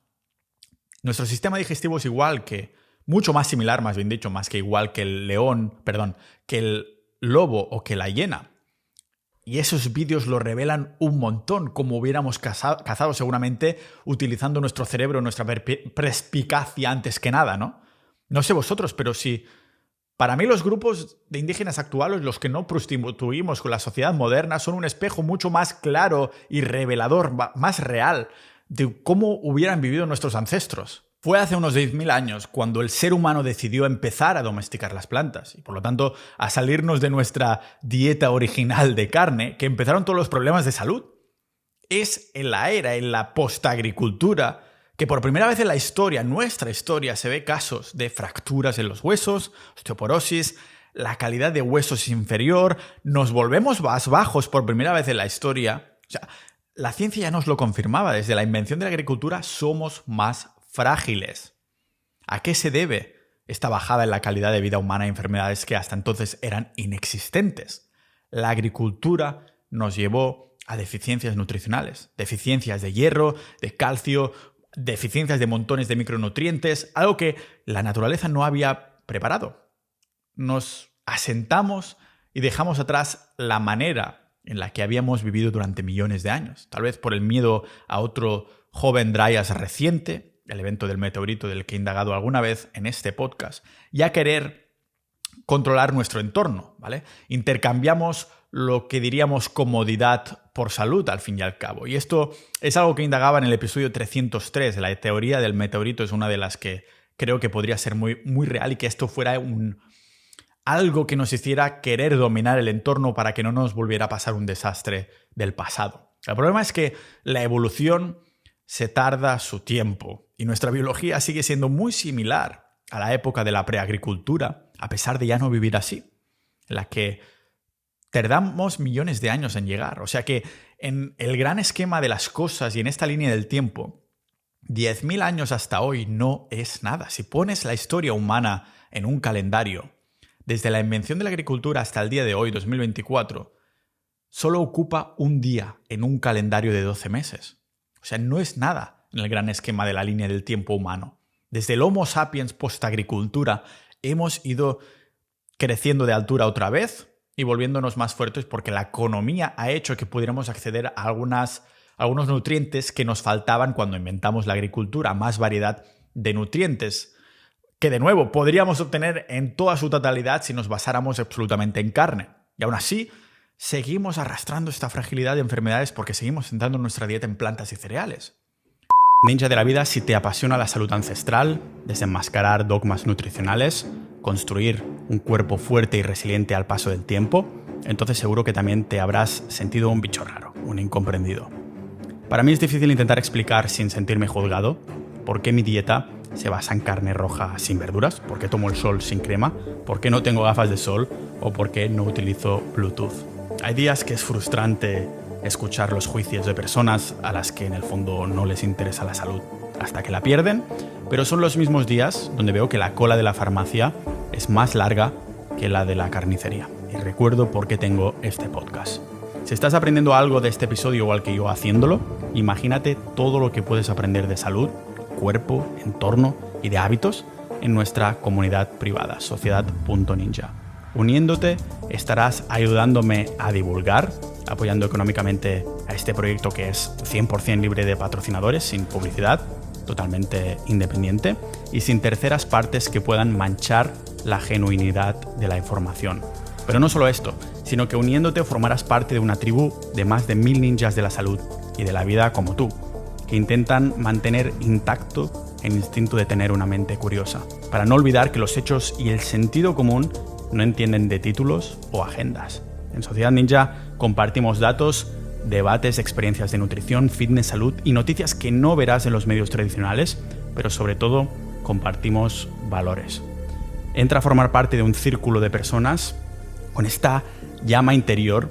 Nuestro sistema digestivo es igual que, mucho más similar, más bien dicho, más que igual que el que el lobo o que la hiena. Y esos vídeos lo revelan un montón, como hubiéramos cazado seguramente utilizando nuestro cerebro, nuestra perspicacia antes que nada, ¿no? No sé vosotros, pero sí, para mí los grupos de indígenas actuales, los que no prostituimos con la sociedad moderna, son un espejo mucho más claro y revelador, más real, de cómo hubieran vivido nuestros ancestros. Fue hace unos 10.000 años cuando el ser humano decidió empezar a domesticar las plantas y por lo tanto a salirnos de nuestra dieta original de carne que empezaron todos los problemas de salud. Es en la postagricultura, que por primera vez en la historia, nuestra historia, se ve casos de fracturas en los huesos, osteoporosis, la calidad de huesos es inferior, nos volvemos más bajos por primera vez en la historia. O sea, la ciencia ya nos lo confirmaba, desde la invención de la agricultura somos más frágiles. ¿A qué se debe esta bajada en la calidad de vida humana y enfermedades que hasta entonces eran inexistentes? La agricultura nos llevó a deficiencias nutricionales, deficiencias de hierro, de calcio, deficiencias de montones de micronutrientes, algo que la naturaleza no había preparado. Nos asentamos y dejamos atrás la manera en la que habíamos vivido durante millones de años, tal vez por el miedo a otro joven Dryas reciente, el evento del meteorito del que he indagado alguna vez en este podcast, y a querer controlar nuestro entorno, ¿vale? Intercambiamos lo que diríamos comodidad por salud, al fin y al cabo. Y esto es algo que indagaba en el episodio 303. La teoría del meteorito es una de las que creo que podría ser muy, muy real y que esto fuera algo que nos hiciera querer dominar el entorno para que no nos volviera a pasar un desastre del pasado. El problema es que la evolución se tarda su tiempo y nuestra biología sigue siendo muy similar a la época de la preagricultura, a pesar de ya no vivir así, en la que tardamos millones de años en llegar. O sea que en el gran esquema de las cosas y en esta línea del tiempo, 10.000 años hasta hoy no es nada. Si pones la historia humana en un calendario, desde la invención de la agricultura hasta el día de hoy, 2024, solo ocupa un día en un calendario de 12 meses. O sea, no es nada en el gran esquema de la línea del tiempo humano. Desde el Homo sapiens postagricultura hemos ido creciendo de altura otra vez y volviéndonos más fuertes porque la economía ha hecho que pudiéramos acceder a algunos nutrientes que nos faltaban cuando inventamos la agricultura, más variedad de nutrientes. que de nuevo podríamos obtener en toda su totalidad si nos basáramos absolutamente en carne. Y aún así, seguimos arrastrando esta fragilidad de enfermedades porque seguimos centrando nuestra dieta en plantas y cereales. Ninja de la vida, si te apasiona la salud ancestral, desenmascarar dogmas nutricionales, construir un cuerpo fuerte y resiliente al paso del tiempo, entonces seguro que también te habrás sentido un bicho raro, un incomprendido. Para mí es difícil intentar explicar sin sentirme juzgado por qué mi dieta se basa en carne roja sin verduras, por qué tomo el sol sin crema, por qué no tengo gafas de sol o por qué no utilizo Bluetooth. Hay días que es frustrante escuchar los juicios de personas a las que en el fondo no les interesa la salud hasta que la pierden, pero son los mismos días donde veo que la cola de la farmacia es más larga que la de la carnicería. Y recuerdo por qué tengo este podcast. Si estás aprendiendo algo de este episodio igual que yo haciéndolo, imagínate todo lo que puedes aprender de salud, cuerpo, entorno y de hábitos en nuestra comunidad privada, sociedad.ninja. Uniéndote, estarás ayudándome a divulgar, apoyando económicamente a este proyecto que es 100% libre de patrocinadores, sin publicidad, totalmente independiente y sin terceras partes que puedan manchar la genuinidad de la información. Pero no solo esto, sino que uniéndote formarás parte de una tribu de más de 1000 ninjas de la salud y de la vida como tú, que intentan mantener intacto el instinto de tener una mente curiosa, para no olvidar que los hechos y el sentido común no entienden de títulos o agendas. En Sociedad Ninja compartimos datos, debates, experiencias de nutrición, fitness, salud y noticias que no verás en los medios tradicionales, pero sobre todo compartimos valores. Entra a formar parte de un círculo de personas con esta llama interior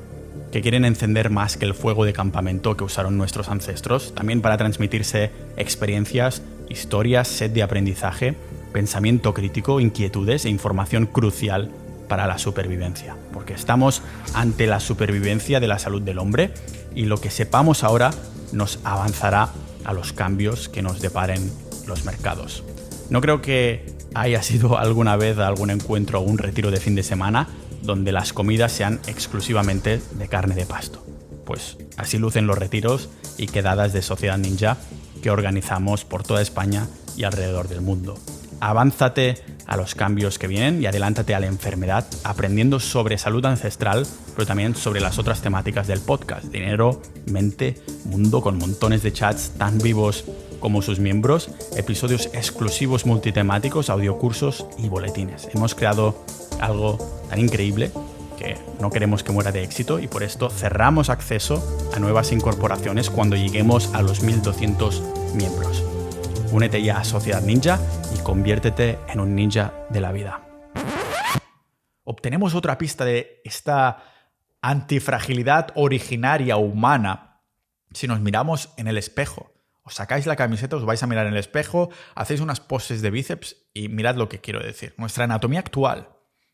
que quieren encender más que el fuego de campamento que usaron nuestros ancestros, también para transmitirse experiencias, historias, sed de aprendizaje, pensamiento crítico, inquietudes e información crucial para la supervivencia. Porque estamos ante la supervivencia de la salud del hombre y lo que sepamos ahora nos avanzará a los cambios que nos deparen los mercados. No creo que haya sido alguna vez algún encuentro o un retiro de fin de semana donde las comidas sean exclusivamente de carne de pasto. Pues así lucen los retiros y quedadas de Sociedad Ninja que organizamos por toda España y alrededor del mundo. Avánzate a los cambios que vienen y adelántate a la enfermedad aprendiendo sobre salud ancestral, pero también sobre las otras temáticas del podcast: dinero, mente, mundo, con montones de chats tan vivos como sus miembros, episodios exclusivos multitemáticos, audiocursos y boletines. Hemos creado algo tan increíble que no queremos que muera de éxito y por esto cerramos acceso a nuevas incorporaciones cuando lleguemos a los 1200 miembros. Únete ya a Sociedad Ninja y conviértete en un ninja de la vida. Obtenemos otra pista de esta antifragilidad originaria humana si nos miramos en el espejo. Os sacáis la camiseta, os vais a mirar en el espejo, hacéis unas poses de bíceps y mirad lo que quiero decir. Nuestra anatomía actual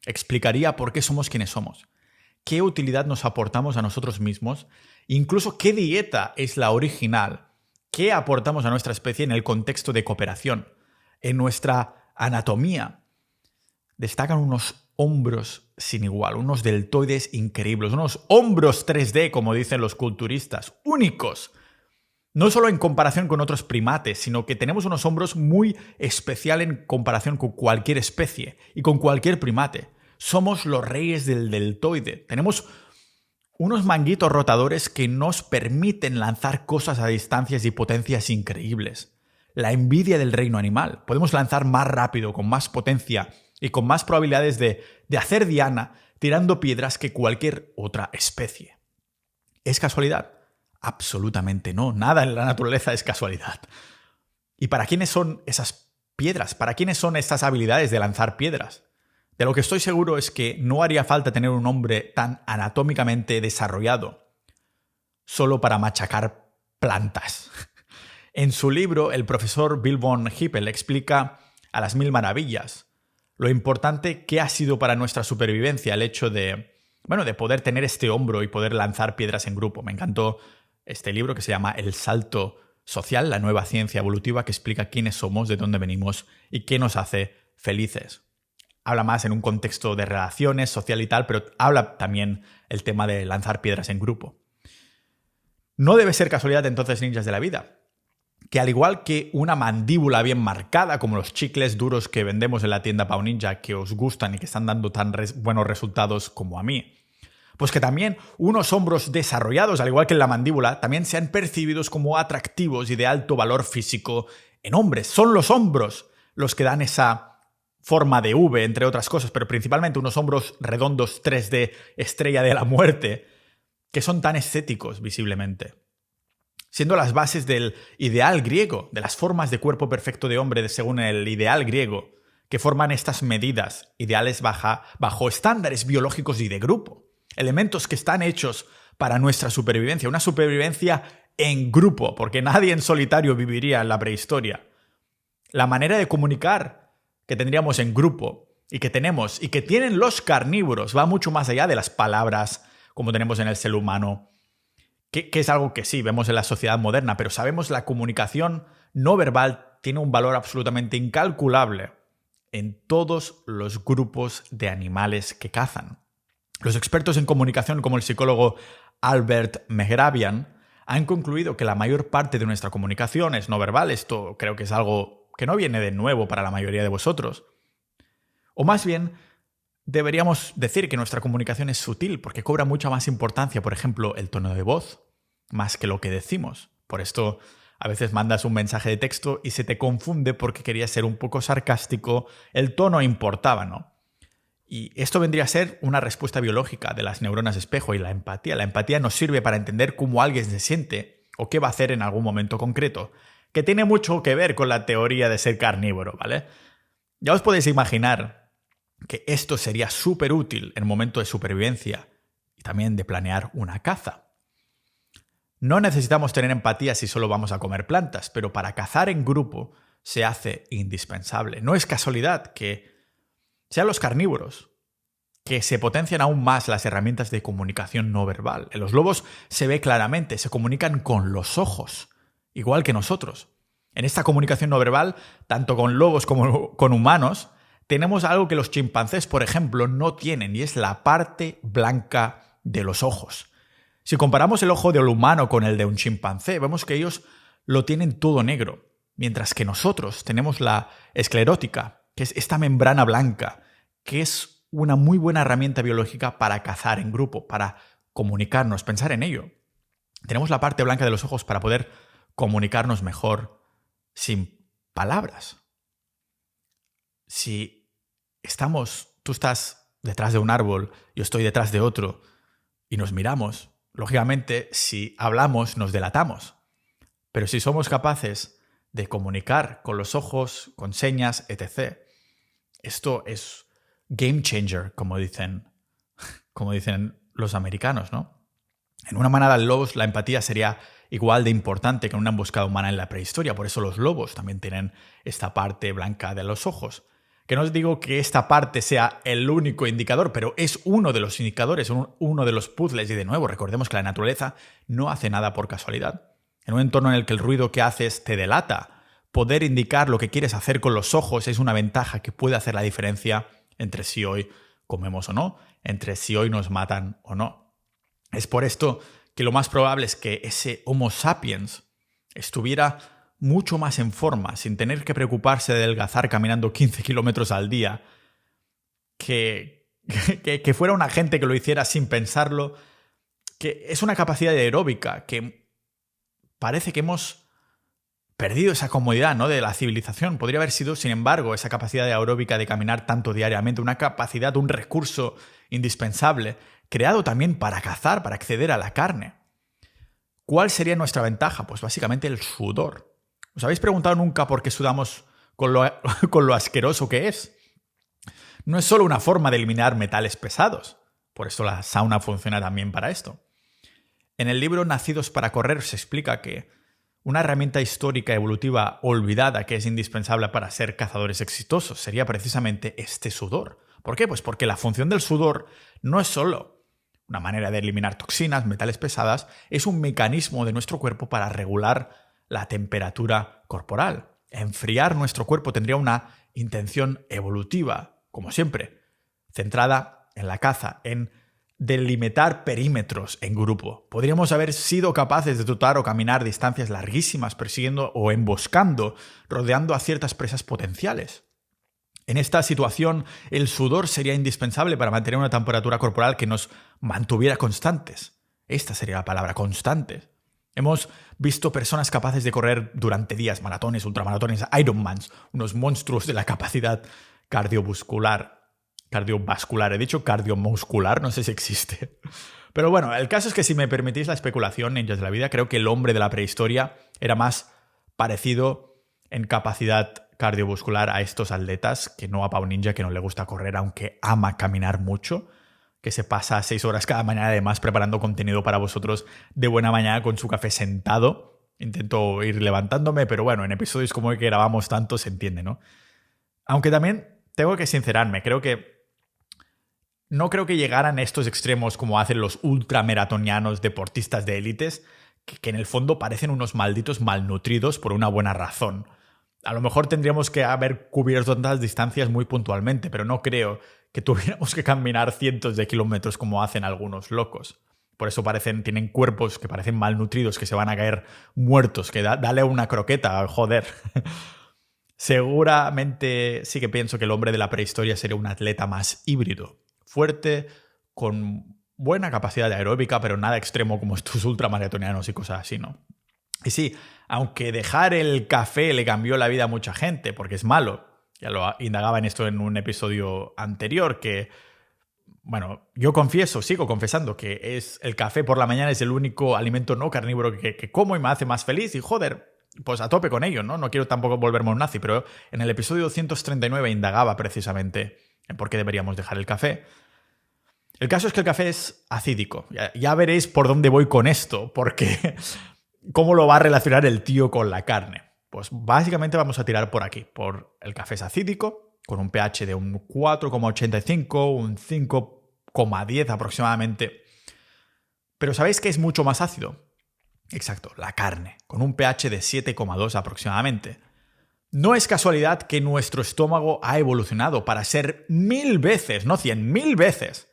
explicaría por qué somos quienes somos, qué utilidad nos aportamos a nosotros mismos, incluso qué dieta es la original, qué aportamos a nuestra especie en el contexto de cooperación. En nuestra anatomía destacan unos hombros sin igual, unos deltoides increíbles, unos hombros 3D, como dicen los culturistas, únicos. No solo en comparación con otros primates, sino que tenemos unos hombros muy especiales en comparación con cualquier especie y con cualquier primate. Somos los reyes del deltoide. Tenemos unos manguitos rotadores que nos permiten lanzar cosas a distancias y potencias increíbles. La envidia del reino animal. Podemos lanzar más rápido, con más potencia y con más probabilidades de hacer diana tirando piedras que cualquier otra especie. ¿Es casualidad? Absolutamente no. Nada en la naturaleza es casualidad. ¿Y para quiénes son esas piedras? ¿Para quiénes son estas habilidades de lanzar piedras? De lo que estoy seguro es que no haría falta tener un hombre tan anatómicamente desarrollado solo para machacar plantas. En su libro, el profesor Bill von Hippel explica a las 1000 maravillas lo importante que ha sido para nuestra supervivencia el hecho de poder tener este hombro y poder lanzar piedras en grupo. Me encantó este libro que se llama El salto social, la nueva ciencia evolutiva, que explica quiénes somos, de dónde venimos y qué nos hace felices. Habla más en un contexto de relaciones, social y tal, pero habla también el tema de lanzar piedras en grupo. No debe ser casualidad entonces, ninjas de la vida, que al igual que una mandíbula bien marcada, como los chicles duros que vendemos en la tienda Pau Ninja, que os gustan y que están dando tan buenos resultados como a mí, pues que también unos hombros desarrollados, al igual que en la mandíbula, también sean percibidos como atractivos y de alto valor físico en hombres. Son los hombros los que dan esa forma de V, entre otras cosas, pero principalmente unos hombros redondos 3D, estrella de la muerte, que son tan estéticos visiblemente. Siendo las bases del ideal griego, de las formas de cuerpo perfecto de hombre según el ideal griego, que forman estas medidas ideales bajo estándares biológicos y de grupo. Elementos que están hechos para nuestra supervivencia, una supervivencia en grupo, porque nadie en solitario viviría en la prehistoria. La manera de comunicar que tendríamos en grupo y que tenemos y que tienen los carnívoros va mucho más allá de las palabras como tenemos en el ser humano, que es algo que sí, vemos en la sociedad moderna, pero sabemos la comunicación no verbal tiene un valor absolutamente incalculable en todos los grupos de animales que cazan. Los expertos en comunicación, como el psicólogo Albert Mehrabian, han concluido que la mayor parte de nuestra comunicación es no verbal. Esto creo que es algo que no viene de nuevo para la mayoría de vosotros. O más bien, deberíamos decir que nuestra comunicación es sutil porque cobra mucha más importancia, por ejemplo, el tono de voz, más que lo que decimos. Por esto, a veces mandas un mensaje de texto y se te confunde porque querías ser un poco sarcástico, el tono importaba, ¿no? Y esto vendría a ser una respuesta biológica de las neuronas espejo y la empatía. La empatía nos sirve para entender cómo alguien se siente o qué va a hacer en algún momento concreto, que tiene mucho que ver con la teoría de ser carnívoro, ¿vale? Ya os podéis imaginar que esto sería súper útil en un momento de supervivencia y también de planear una caza. No necesitamos tener empatía si solo vamos a comer plantas, pero para cazar en grupo se hace indispensable. No es casualidad que sean los carnívoros que se potencian aún más las herramientas de comunicación no verbal. En los lobos se ve claramente, se comunican con los ojos, igual que nosotros. En esta comunicación no verbal, tanto con lobos como con humanos, tenemos algo que los chimpancés, por ejemplo, no tienen, y es la parte blanca de los ojos. Si comparamos el ojo del humano con el de un chimpancé, vemos que ellos lo tienen todo negro, mientras que nosotros tenemos la esclerótica, que es esta membrana blanca, que es una muy buena herramienta biológica para cazar en grupo, para comunicarnos, pensar en ello. Tenemos la parte blanca de los ojos para poder comunicarnos mejor sin palabras. Si tú estás detrás de un árbol, yo estoy detrás de otro, y nos miramos, lógicamente, si hablamos, nos delatamos. Pero si somos capaces de comunicar con los ojos, con señas, etc., esto es game changer, como dicen los americanos, ¿no? En una manada de lobos la empatía sería igual de importante que en una emboscada humana en la prehistoria. Por eso los lobos también tienen esta parte blanca de los ojos. Que no os digo que esta parte sea el único indicador, pero es uno de los indicadores, uno de los puzzles. Y de nuevo, recordemos que la naturaleza no hace nada por casualidad. En un entorno en el que el ruido que haces te delata, poder indicar lo que quieres hacer con los ojos es una ventaja que puede hacer la diferencia entre si hoy comemos o no, entre si hoy nos matan o no. Es por esto que lo más probable es que ese Homo sapiens estuviera mucho más en forma, sin tener que preocuparse de adelgazar caminando 15 kilómetros al día, que fuera una gente que lo hiciera sin pensarlo, que es una capacidad aeróbica que parece que hemos perdido esa comodidad, ¿no?, de la civilización. Podría haber sido, sin embargo, esa capacidad aeróbica de caminar tanto diariamente, una capacidad, un recurso indispensable, creado también para cazar, para acceder a la carne. ¿Cuál sería nuestra ventaja? Pues básicamente el sudor. ¿Os habéis preguntado nunca por qué sudamos con lo asqueroso que es? No es solo una forma de eliminar metales pesados. Por eso la sauna funciona también para esto. En el libro Nacidos para correr se explica que una herramienta histórica evolutiva olvidada que es indispensable para ser cazadores exitosos sería precisamente este sudor. ¿Por qué? Pues porque la función del sudor no es solo una manera de eliminar toxinas, metales pesadas, es un mecanismo de nuestro cuerpo para regular la temperatura corporal. Enfriar nuestro cuerpo tendría una intención evolutiva, como siempre, centrada en la caza, en delimitar perímetros en grupo. Podríamos haber sido capaces de trotar o caminar distancias larguísimas persiguiendo o emboscando, rodeando a ciertas presas potenciales. En esta situación, el sudor sería indispensable para mantener una temperatura corporal que nos mantuviera constantes. Esta sería la palabra, constantes. Hemos visto personas capaces de correr durante días, maratones, ultramaratones, Ironmans, unos monstruos de la capacidad cardiovascular, he dicho cardiomuscular, no sé si existe. Pero bueno, el caso es que si me permitís la especulación, ninjas de la vida, creo que el hombre de la prehistoria era más parecido en capacidad cardiovascular a estos atletas que no a Pau Ninja, que no le gusta correr, aunque ama caminar mucho, que se pasa 6 horas cada mañana además preparando contenido para vosotros de buena mañana con su café sentado. Intento ir levantándome, pero bueno, en episodios como el que grabamos tanto se entiende, ¿no? Aunque también tengo que sincerarme, no creo que llegaran a estos extremos como hacen los ultramaratonianos deportistas de élites, que en el fondo parecen unos malditos malnutridos por una buena razón. A lo mejor tendríamos que haber cubierto tantas distancias muy puntualmente, pero no creo que tuviéramos que caminar cientos de kilómetros como hacen algunos locos. Por eso tienen cuerpos que parecen malnutridos, que se van a caer muertos, que dale una croqueta, joder. Seguramente sí que pienso que el hombre de la prehistoria sería un atleta más híbrido, fuerte, con buena capacidad aeróbica, pero nada extremo como estos ultramaratonianos y cosas así, ¿no? Y sí, aunque dejar el café le cambió la vida a mucha gente, porque es malo, ya lo indagaba en esto en un episodio anterior, que, bueno, yo sigo confesando que el café por la mañana es el único alimento no carnívoro que como y me hace más feliz, y joder, pues a tope con ello, ¿no? No quiero tampoco volverme un nazi, pero en el episodio 239 indagaba precisamente en por qué deberíamos dejar el café. El caso es que el café es acídico. Ya veréis por dónde voy con esto, porque ¿cómo lo va a relacionar el tío con la carne? Pues básicamente vamos a tirar por aquí, por el café es acídico, con un pH de un 4,85, un 5,10 aproximadamente. Pero ¿sabéis qué es mucho más ácido? Exacto, la carne, con un pH de 7,2 aproximadamente. No es casualidad que nuestro estómago ha evolucionado para ser 1000 veces, no 100, 1000 veces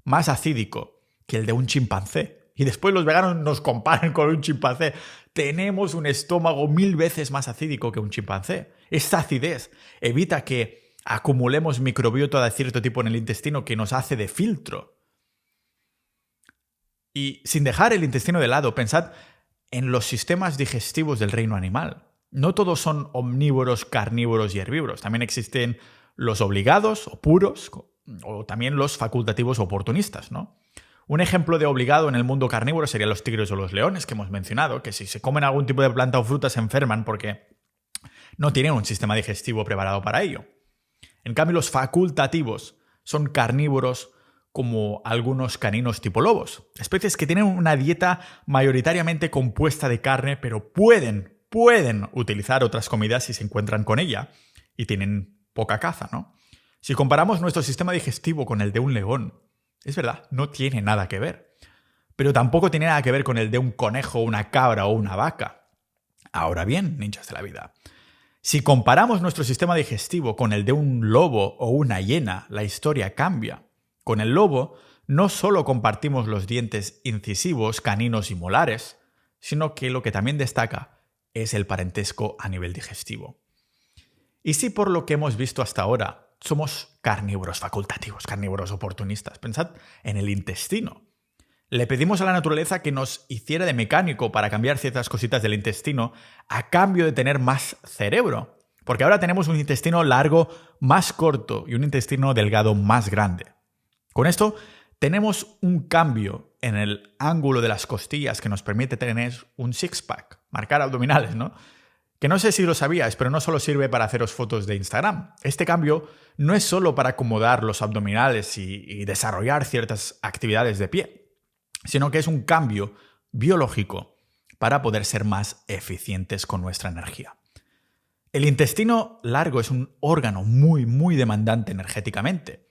más acídico que el de un chimpancé. Y después los veganos nos comparan con un chimpancé. Tenemos un estómago 1000 veces más acídico que un chimpancé. Esta acidez evita que acumulemos microbiota de cierto tipo en el intestino que nos hace de filtro. Y sin dejar el intestino de lado, pensad en los sistemas digestivos del reino animal. No todos son omnívoros, carnívoros y herbívoros. También existen los obligados o puros, o también los facultativos oportunistas, ¿no? Un ejemplo de obligado en el mundo carnívoro serían los tigres o los leones que hemos mencionado, que si se comen algún tipo de planta o fruta se enferman porque no tienen un sistema digestivo preparado para ello. En cambio, los facultativos son carnívoros como algunos caninos tipo lobos, especies que tienen una dieta mayoritariamente compuesta de carne, pero pueden utilizar otras comidas si se encuentran con ella y tienen poca caza, ¿no? Si comparamos nuestro sistema digestivo con el de un león, es verdad, no tiene nada que ver. Pero tampoco tiene nada que ver con el de un conejo, una cabra o una vaca. Ahora bien, ninjas de la vida, si comparamos nuestro sistema digestivo con el de un lobo o una hiena, la historia cambia. Con el lobo no solo compartimos los dientes incisivos, caninos y molares, sino que lo que también destaca es el parentesco a nivel digestivo. Y si por lo que hemos visto hasta ahora somos carnívoros facultativos, carnívoros oportunistas, pensad en el intestino. Le pedimos a la naturaleza que nos hiciera de mecánico para cambiar ciertas cositas del intestino a cambio de tener más cerebro. Porque ahora tenemos un intestino largo más corto y un intestino delgado más grande. Con esto tenemos un cambio en el ángulo de las costillas que nos permite tener un six-pack, marcar abdominales, ¿no? Que no sé si lo sabíais, pero no solo sirve para haceros fotos de Instagram. Este cambio no es solo para acomodar los abdominales y desarrollar ciertas actividades de pie, sino que es un cambio biológico para poder ser más eficientes con nuestra energía. El intestino largo es un órgano muy demandante energéticamente.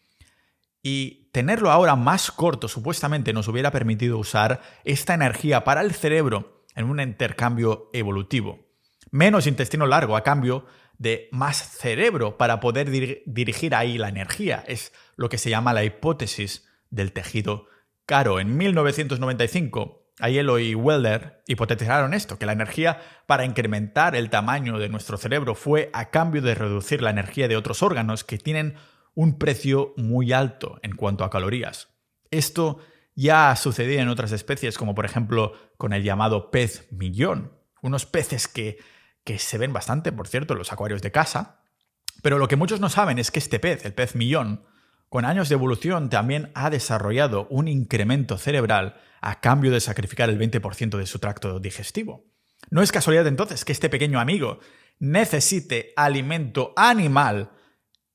Y tenerlo ahora más corto supuestamente nos hubiera permitido usar esta energía para el cerebro en un intercambio evolutivo. Menos intestino largo a cambio de más cerebro para poder dirigir ahí la energía. Es lo que se llama la hipótesis del tejido caro. En 1995, Aiello y Welder hipotetizaron esto, que la energía para incrementar el tamaño de nuestro cerebro fue a cambio de reducir la energía de otros órganos que tienen un precio muy alto en cuanto a calorías. Esto ya ha sucedido en otras especies, como por ejemplo con el llamado pez millón. Unos peces que se ven bastante, por cierto, en los acuarios de casa. Pero lo que muchos no saben es que este pez, el pez millón, con años de evolución también ha desarrollado un incremento cerebral a cambio de sacrificar el 20% de su tracto digestivo. No es casualidad entonces que este pequeño amigo necesite alimento animal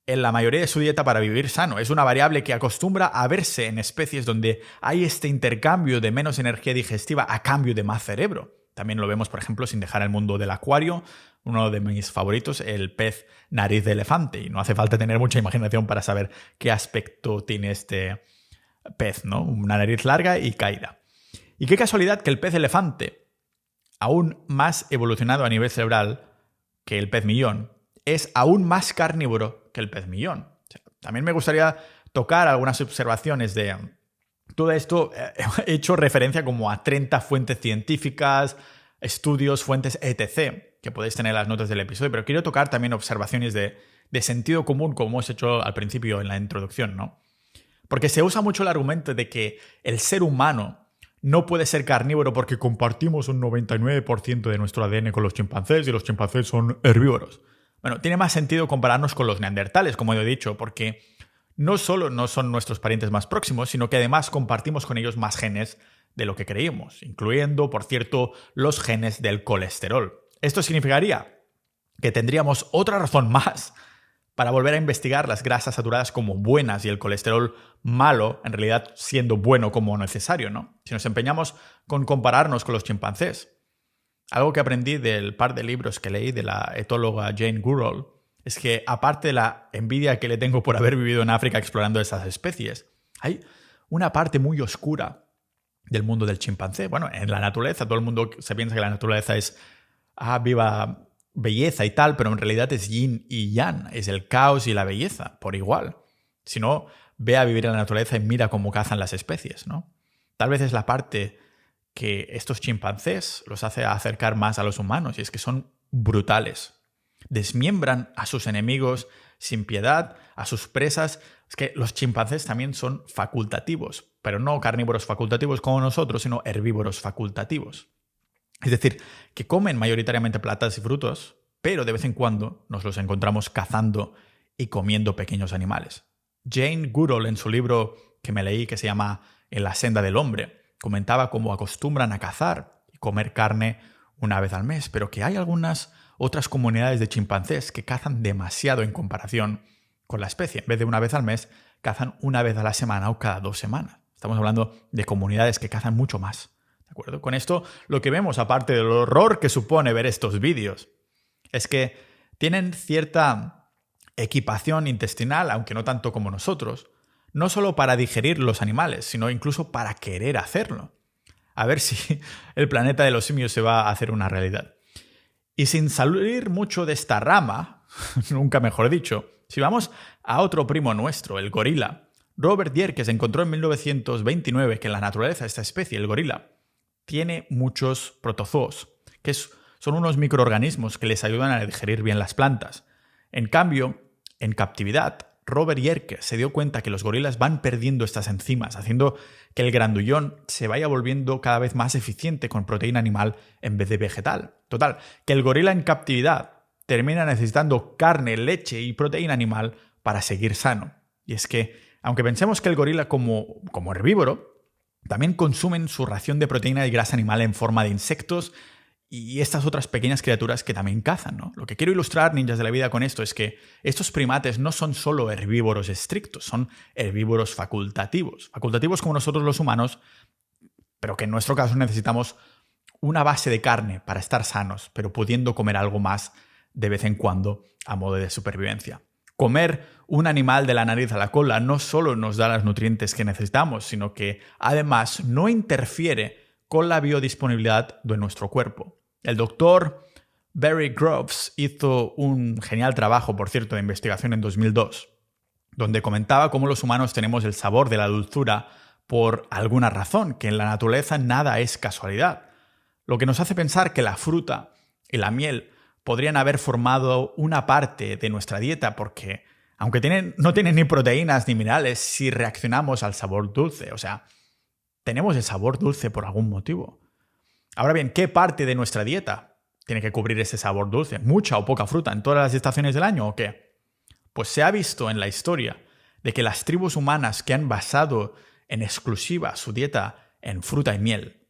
en la mayoría de su dieta para vivir sano. Es una variable que acostumbra a verse en especies donde hay este intercambio de menos energía digestiva a cambio de más cerebro. También lo vemos, por ejemplo, sin dejar el mundo del acuario, uno de mis favoritos, el pez nariz de elefante. Y no hace falta tener mucha imaginación para saber qué aspecto tiene este pez, ¿no? Una nariz larga y caída. Y qué casualidad que el pez elefante, aún más evolucionado a nivel cerebral que el pez millón, es aún más carnívoro que el pez millón. O sea, también me gustaría tocar algunas observaciones de todo esto. He hecho referencia como a 30 fuentes científicas, estudios, fuentes, etc., que podéis tener en las notas del episodio, pero quiero tocar también observaciones de sentido común, como hemos hecho al principio en la introducción, ¿no? Porque se usa mucho el argumento de que el ser humano no puede ser carnívoro porque compartimos un 99% de nuestro ADN con los chimpancés y los chimpancés son herbívoros. Bueno, tiene más sentido compararnos con los neandertales, como he dicho, porque no solo no son nuestros parientes más próximos, sino que además compartimos con ellos más genes de lo que creíamos, incluyendo, por cierto, los genes del colesterol. Esto significaría que tendríamos otra razón más para volver a investigar las grasas saturadas como buenas y el colesterol malo, en realidad siendo bueno como necesario, ¿no? Si nos empeñamos con compararnos con los chimpancés. Algo que aprendí del par de libros que leí de la etóloga Jane Goodall es que, aparte de la envidia que le tengo por haber vivido en África explorando esas especies, hay una parte muy oscura del mundo del chimpancé. Bueno, en la naturaleza, todo el mundo se piensa que la naturaleza es viva belleza y tal, pero en realidad es yin y yang, es el caos y la belleza, por igual. Si no, ve a vivir en la naturaleza y mira cómo cazan las especies, ¿no? Tal vez es la parte que estos chimpancés los hace acercar más a los humanos, y es que son brutales. Desmiembran a sus enemigos sin piedad, a sus presas. Es que los chimpancés también son facultativos, pero no carnívoros facultativos como nosotros, sino herbívoros facultativos. Es decir, que comen mayoritariamente plantas y frutos, pero de vez en cuando nos los encontramos cazando y comiendo pequeños animales. Jane Goodall, en su libro que me leí, que se llama En la senda del hombre, comentaba cómo acostumbran a cazar y comer carne una vez al mes, pero que hay algunas otras comunidades de chimpancés que cazan demasiado en comparación con la especie. En vez de una vez al mes, cazan una vez a la semana o cada 2 semanas. Estamos hablando de comunidades que cazan mucho más. ¿De acuerdo? Con esto, lo que vemos, aparte del horror que supone ver estos vídeos, es que tienen cierta equipación intestinal, aunque no tanto como nosotros, no solo para digerir los animales, sino incluso para querer hacerlo. A ver si el planeta de los simios se va a hacer una realidad. Y sin salir mucho de esta rama, nunca mejor dicho, si vamos a otro primo nuestro, el gorila, Robert Yerkes encontró en 1929 que en la naturaleza esta especie, el gorila, tiene muchos protozoos, que son unos microorganismos que les ayudan a digerir bien las plantas. En cambio, en captividad, Robert Yerkes se dio cuenta que los gorilas van perdiendo estas enzimas, haciendo que el grandullón se vaya volviendo cada vez más eficiente con proteína animal en vez de vegetal. Total, que el gorila en captividad termina necesitando carne, leche y proteína animal para seguir sano. Y es que, aunque pensemos que el gorila como herbívoro, también consumen su ración de proteína y grasa animal en forma de insectos y estas otras pequeñas criaturas que también cazan, ¿no? Lo que quiero ilustrar, ninjas de la vida, con esto es que estos primates no son solo herbívoros estrictos, son herbívoros facultativos. Facultativos como nosotros los humanos, pero que en nuestro caso necesitamos una base de carne para estar sanos, pero pudiendo comer algo más de vez en cuando a modo de supervivencia. Comer un animal de la nariz a la cola no solo nos da los nutrientes que necesitamos, sino que además no interfiere con la biodisponibilidad de nuestro cuerpo. El doctor Barry Groves hizo un genial trabajo, por cierto, de investigación en 2002, donde comentaba cómo los humanos tenemos el sabor de la dulzura por alguna razón, que en la naturaleza nada es casualidad. Lo que nos hace pensar que la fruta y la miel podrían haber formado una parte de nuestra dieta porque, aunque no tienen ni proteínas ni minerales, si reaccionamos al sabor dulce. O sea, tenemos el sabor dulce por algún motivo. Ahora bien, ¿qué parte de nuestra dieta tiene que cubrir ese sabor dulce? ¿Mucha o poca fruta en todas las estaciones del año o qué? Pues se ha visto en la historia de que las tribus humanas que han basado en exclusiva su dieta en fruta y miel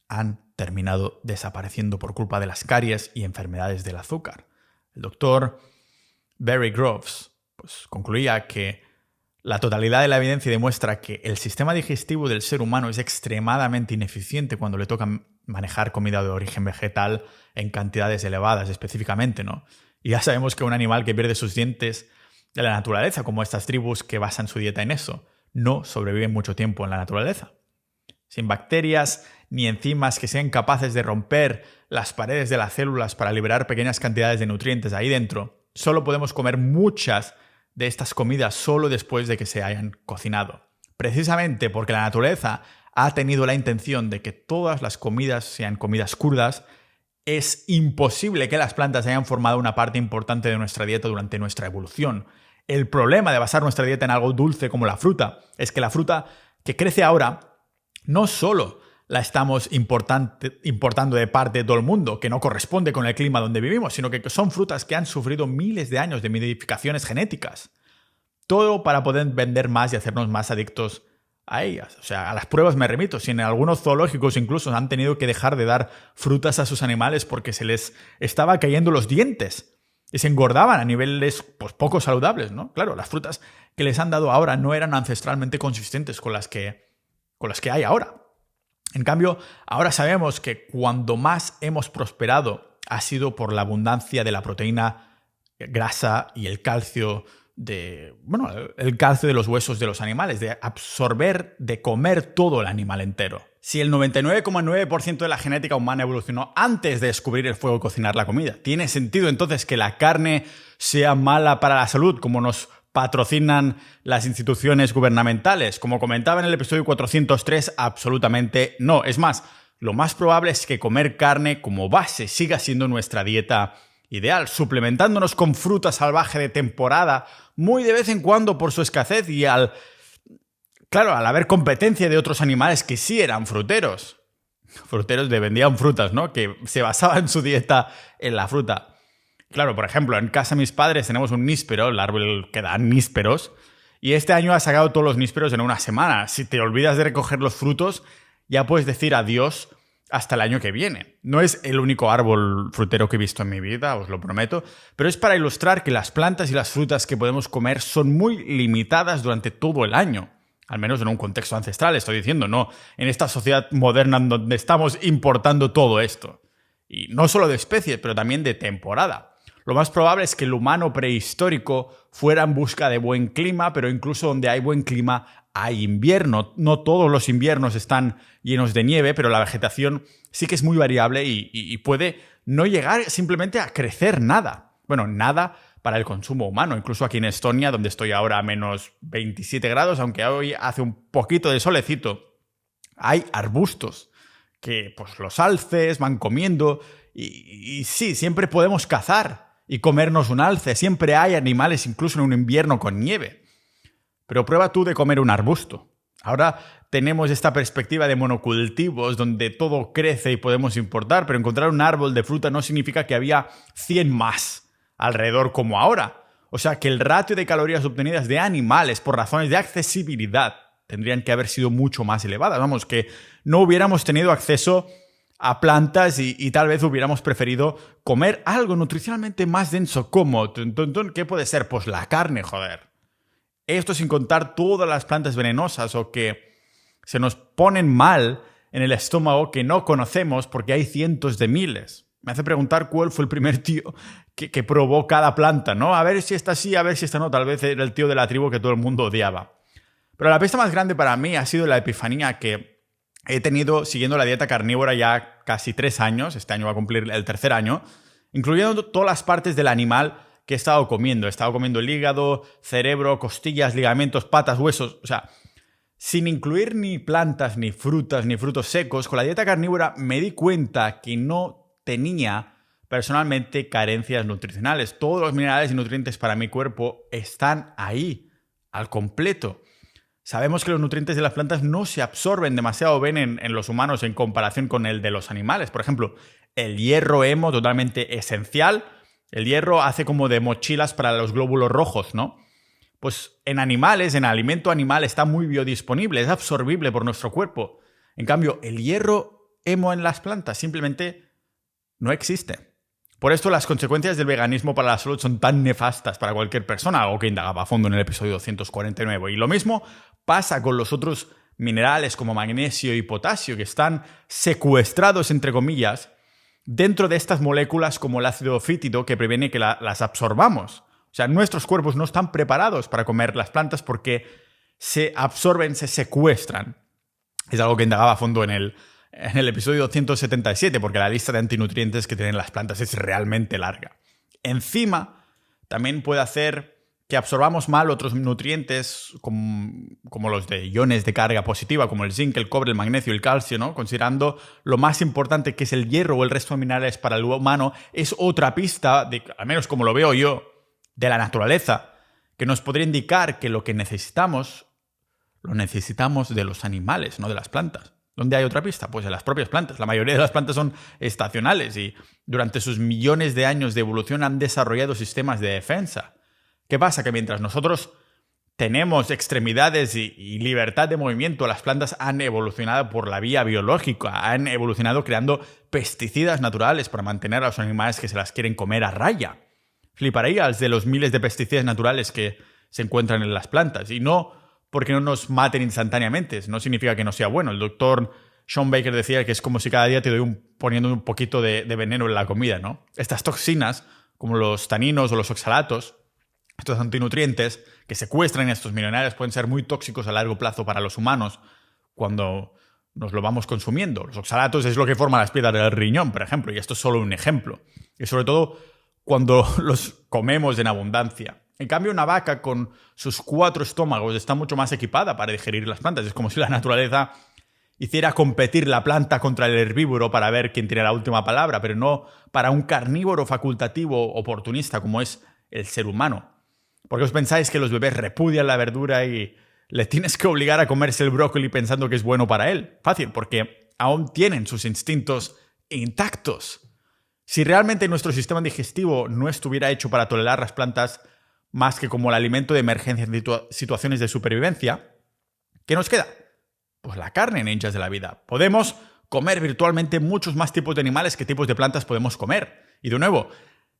han terminado desapareciendo por culpa de las caries y enfermedades del azúcar. El doctor Barry Groves concluía que la totalidad de la evidencia demuestra que el sistema digestivo del ser humano es extremadamente ineficiente cuando le toca manejar comida de origen vegetal en cantidades elevadas específicamente, ¿no? Y ya sabemos que un animal que pierde sus dientes de la naturaleza, como estas tribus que basan su dieta en eso, no sobreviven mucho tiempo en la naturaleza. Sin bacterias ni enzimas que sean capaces de romper las paredes de las células para liberar pequeñas cantidades de nutrientes ahí dentro, solo podemos comer muchas de estas comidas solo después de que se hayan cocinado. Precisamente porque la naturaleza ha tenido la intención de que todas las comidas sean comidas crudas, es imposible que las plantas hayan formado una parte importante de nuestra dieta durante nuestra evolución. El problema de basar nuestra dieta en algo dulce como la fruta es que la fruta que crece ahora no solo la estamos importando de parte de todo el mundo, que no corresponde con el clima donde vivimos, sino que son frutas que han sufrido miles de años de modificaciones genéticas. Todo para poder vender más y hacernos más adictos a ellas. O sea, a las pruebas me remito. Si en algunos zoológicos incluso han tenido que dejar de dar frutas a sus animales porque se les estaba cayendo los dientes y se engordaban a niveles poco saludables, ¿no? Claro, las frutas que les han dado ahora no eran ancestralmente consistentes con las que hay ahora. En cambio, ahora sabemos que cuando más hemos prosperado ha sido por la abundancia de la proteína, grasa y el calcio el calcio de los huesos de los animales, de absorber, de comer todo el animal entero. Si el 99,9% de la genética humana evolucionó antes de descubrir el fuego y cocinar la comida, ¿tiene sentido entonces que la carne sea mala para la salud, como nos patrocinan las instituciones gubernamentales? Como comentaba en el episodio 403, absolutamente no. Es más, lo más probable es que comer carne como base siga siendo nuestra dieta ideal, suplementándonos con fruta salvaje de temporada, muy de vez en cuando por su escasez y al haber competencia de otros animales que sí eran fruteros. Fruteros vendían frutas, ¿no? Que se basaban su dieta en la fruta. Claro, por ejemplo, en casa de mis padres tenemos un níspero, el árbol que da nísperos, y este año ha sacado todos los nísperos en una semana. Si te olvidas de recoger los frutos, ya puedes decir adiós hasta el año que viene. No es el único árbol frutero que he visto en mi vida, os lo prometo, pero es para ilustrar que las plantas y las frutas que podemos comer son muy limitadas durante todo el año. Al menos en un contexto ancestral, estoy diciendo, no en esta sociedad moderna donde estamos importando todo esto. Y no solo de especies, pero también de temporada. Lo más probable es que el humano prehistórico fuera en busca de buen clima, pero incluso donde hay buen clima hay invierno. No todos los inviernos están llenos de nieve, pero la vegetación sí que es muy variable y puede no llegar simplemente a crecer nada. Bueno, nada para el consumo humano. Incluso aquí en Estonia, donde estoy ahora a menos 27 grados, aunque hoy hace un poquito de solecito, hay arbustos que los alces van comiendo y sí, siempre podemos cazar y comernos un alce. Siempre hay animales, incluso en un invierno con nieve. Pero prueba tú de comer un arbusto. Ahora tenemos esta perspectiva de monocultivos donde todo crece y podemos importar, pero encontrar un árbol de fruta no significa que había 100 más alrededor como ahora. O sea que el ratio de calorías obtenidas de animales por razones de accesibilidad tendrían que haber sido mucho más elevadas. Vamos, que no hubiéramos tenido acceso a plantas y tal vez hubiéramos preferido comer algo nutricionalmente más denso como... ¿Qué puede ser? Pues la carne, joder. Esto sin contar todas las plantas venenosas o que se nos ponen mal en el estómago que no conocemos porque hay cientos de miles. Me hace preguntar cuál fue el primer tío que probó cada planta, ¿no? A ver si esta sí, a ver si esta no. Tal vez era el tío de la tribu que todo el mundo odiaba. Pero la pista más grande para mí ha sido la epifanía que he tenido siguiendo la dieta carnívora ya casi 3 años. Este año va a cumplir el 3er año. Incluyendo todas las partes del animal que he estado comiendo. He estado comiendo el hígado, cerebro, costillas, ligamentos, patas, huesos. O sea, Sin incluir ni plantas, ni frutas, ni frutos secos, con la dieta carnívora me di cuenta que no tenía personalmente carencias nutricionales. Todos los minerales y nutrientes para mi cuerpo están ahí, al completo. Sabemos que los nutrientes de las plantas no se absorben demasiado bien en los humanos en comparación con el de los animales. Por ejemplo, el hierro hemo, totalmente esencial. El hierro hace como de mochilas para los glóbulos rojos, ¿no? Pues en animales, en alimento animal, está muy biodisponible, es absorbible por nuestro cuerpo. En cambio, el hierro hemo en las plantas simplemente no existe. Por esto las consecuencias del veganismo para la salud son tan nefastas para cualquier persona, algo que indagaba a fondo en el episodio 249. Y lo mismo pasa con los otros minerales como magnesio y potasio, que están secuestrados, entre comillas, dentro de estas moléculas como el ácido fítico que previene que las absorbamos. O sea, nuestros cuerpos no están preparados para comer las plantas porque se absorben, se secuestran. Es algo que indagaba a fondo en el episodio 177, porque la lista de antinutrientes que tienen las plantas es realmente larga. Encima, también puede hacer que absorbamos mal otros nutrientes como los de iones de carga positiva, como el zinc, el cobre, el magnesio y el calcio, ¿no? Considerando lo más importante que es el hierro o el resto de minerales para el humano, es otra pista, al menos como lo veo yo, de la naturaleza, que nos podría indicar que lo que necesitamos, lo necesitamos de los animales, no de las plantas. ¿Dónde hay otra pista? Pues en las propias plantas. La mayoría de las plantas son estacionales y durante sus millones de años de evolución han desarrollado sistemas de defensa. ¿Qué pasa? Que mientras nosotros tenemos extremidades y libertad de movimiento, las plantas han evolucionado por la vía biológica, han evolucionado creando pesticidas naturales para mantener a los animales que se las quieren comer a raya. Fliparías de los miles de pesticidas naturales que se encuentran en las plantas. Y no porque no nos maten instantáneamente, no significa que no sea bueno. El doctor Sean Baker decía que es como si cada día te doy poniendo un poquito de veneno en la comida, ¿no? Estas toxinas, como los taninos o los oxalatos, estos antinutrientes que secuestran estos minerales, pueden ser muy tóxicos a largo plazo para los humanos cuando nos lo vamos consumiendo. Los oxalatos es lo que forma las piedras del riñón, por ejemplo, y esto es solo un ejemplo. Y sobre todo cuando los comemos en abundancia. En cambio, una vaca con sus 4 estómagos está mucho más equipada para digerir las plantas. Es como si la naturaleza hiciera competir la planta contra el herbívoro para ver quién tiene la última palabra, pero no para un carnívoro facultativo oportunista como es el ser humano. ¿Por qué os pensáis que los bebés repudian la verdura y le tienes que obligar a comerse el brócoli pensando que es bueno para él? Fácil, porque aún tienen sus instintos intactos. Si realmente nuestro sistema digestivo no estuviera hecho para tolerar las plantas más que como el alimento de emergencia en situaciones de supervivencia, ¿qué nos queda? Pues la carne, ninjas de la vida. Podemos comer virtualmente muchos más tipos de animales que tipos de plantas podemos comer. Y de nuevo,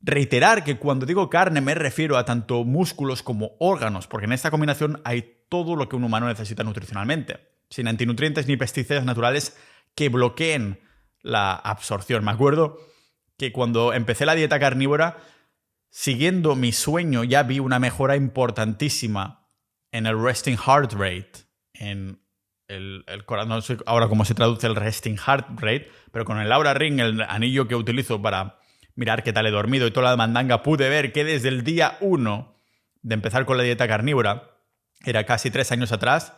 reiterar que cuando digo carne me refiero a tanto músculos como órganos, porque en esta combinación hay todo lo que un humano necesita nutricionalmente, sin antinutrientes ni pesticidas naturales que bloqueen la absorción. Me acuerdo que cuando empecé la dieta carnívora, siguiendo mi sueño, ya vi una mejora importantísima en el resting heart rate, en el corazón. No sé ahora cómo se traduce el resting heart rate, pero con el Oura Ring, el anillo que utilizo para mirar qué tal he dormido y toda la mandanga, pude ver que desde el día 1 de empezar con la dieta carnívora, era casi 3 años atrás,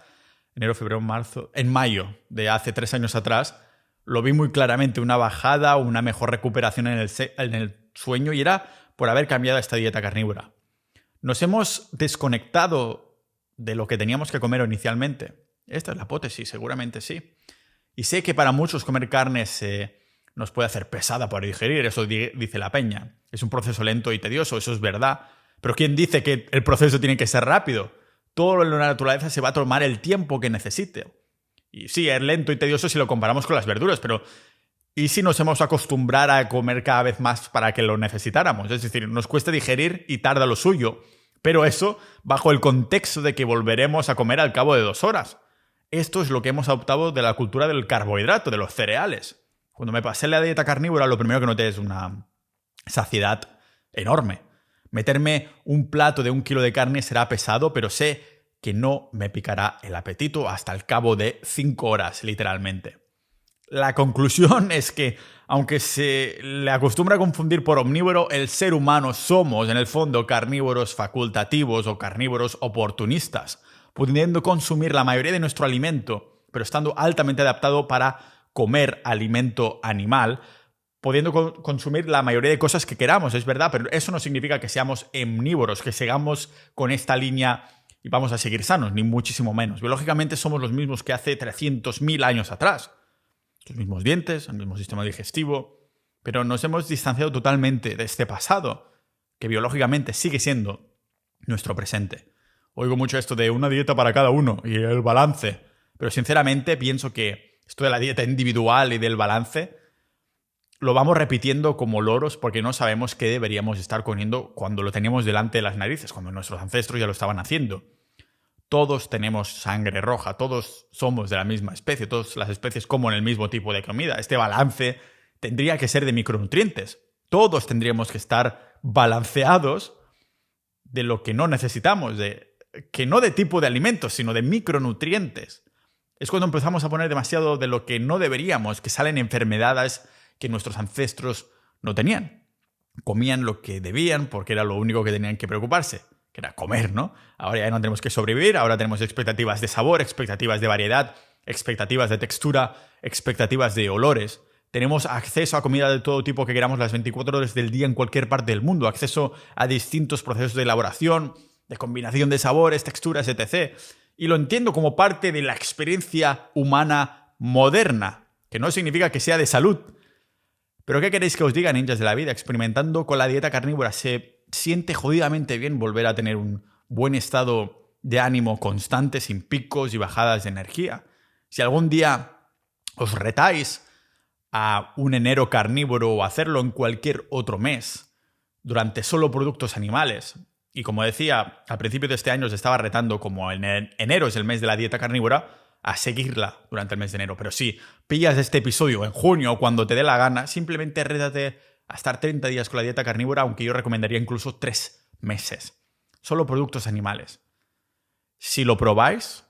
enero, febrero, marzo, en mayo de hace 3 años atrás, lo vi muy claramente, una bajada, una mejor recuperación en el sueño, y era por haber cambiado esta dieta carnívora. Nos hemos desconectado de lo que teníamos que comer inicialmente. Esta es la hipótesis, seguramente sí. Y sé que para muchos comer carne nos puede hacer pesada para digerir, eso dice la peña. Es un proceso lento y tedioso, eso es verdad. Pero ¿quién dice que el proceso tiene que ser rápido? Todo en la naturaleza se va a tomar el tiempo que necesite. Y sí, es lento y tedioso si lo comparamos con las verduras, pero ¿y si nos hemos acostumbrado a comer cada vez más para que lo necesitáramos? Es decir, nos cuesta digerir y tarda lo suyo, pero eso bajo el contexto de que volveremos a comer al cabo de 2 horas. Esto es lo que hemos adoptado de la cultura del carbohidrato, de los cereales. Cuando me pasé la dieta carnívora, lo primero que noté es una saciedad enorme. Meterme un plato de 1 kilo de carne será pesado, pero sé que no me picará el apetito hasta el cabo de 5 horas, literalmente. La conclusión es que, aunque se le acostumbra a confundir por omnívoro, el ser humano somos, en el fondo, carnívoros facultativos o carnívoros oportunistas. pudiendo consumir la mayoría de nuestro alimento, pero estando altamente adaptado para comer alimento animal, pudiendo consumir la mayoría de cosas que queramos, es verdad, pero eso no significa que seamos omnívoros, que sigamos con esta línea y vamos a seguir sanos, ni muchísimo menos. Biológicamente somos los mismos que hace 300.000 años atrás. Los mismos dientes, el mismo sistema digestivo, pero nos hemos distanciado totalmente de este pasado, que biológicamente sigue siendo nuestro presente. Oigo mucho esto de una dieta para cada uno y el balance, pero sinceramente pienso que esto de la dieta individual y del balance lo vamos repitiendo como loros porque no sabemos qué deberíamos estar comiendo cuando lo teníamos delante de las narices, cuando nuestros ancestros ya lo estaban haciendo. Todos tenemos sangre roja, todos somos de la misma especie, todas las especies comen el mismo tipo de comida. Este balance tendría que ser de micronutrientes. Todos tendríamos que estar balanceados de lo que no necesitamos, que no de tipo de alimentos, sino de micronutrientes. Es cuando empezamos a poner demasiado de lo que no deberíamos, que salen enfermedades que nuestros ancestros no tenían. Comían lo que debían porque era lo único que tenían que preocuparse, que era comer, ¿no? Ahora ya no tenemos que sobrevivir, ahora tenemos expectativas de sabor, expectativas de variedad, expectativas de textura, expectativas de olores. Tenemos acceso a comida de todo tipo que queramos las 24 horas del día en cualquier parte del mundo, acceso a distintos procesos de elaboración, de combinación de sabores, texturas, etc. Y lo entiendo como parte de la experiencia humana moderna, que no significa que sea de salud. Pero ¿qué queréis que os diga, ninjas de la vida? Experimentando con la dieta carnívora se siente jodidamente bien volver a tener un buen estado de ánimo constante, sin picos y bajadas de energía. Si algún día os retáis a un enero carnívoro o hacerlo en cualquier otro mes, durante solo productos animales, y como decía, al principio de este año os estaba retando, como en enero es el mes de la dieta carnívora, a seguirla durante el mes de enero. Pero si pillas este episodio en junio o cuando te dé la gana, simplemente rétate a estar 30 días con la dieta carnívora, aunque yo recomendaría incluso 3 meses. Solo productos animales. Si lo probáis,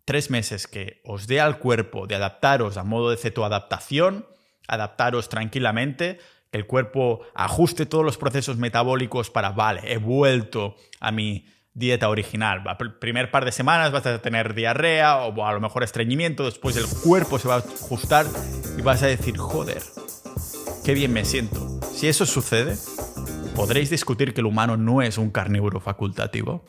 3 meses que os dé al cuerpo de adaptaros a modo de cetoadaptación, adaptaros tranquilamente, que el cuerpo ajuste todos los procesos metabólicos para, vale, he vuelto a mi dieta original. El primer par de semanas vas a tener diarrea o a lo mejor estreñimiento, después el cuerpo se va a ajustar y vas a decir, joder, qué bien me siento. Si eso sucede, ¿podréis discutir que el humano no es un carnívoro facultativo?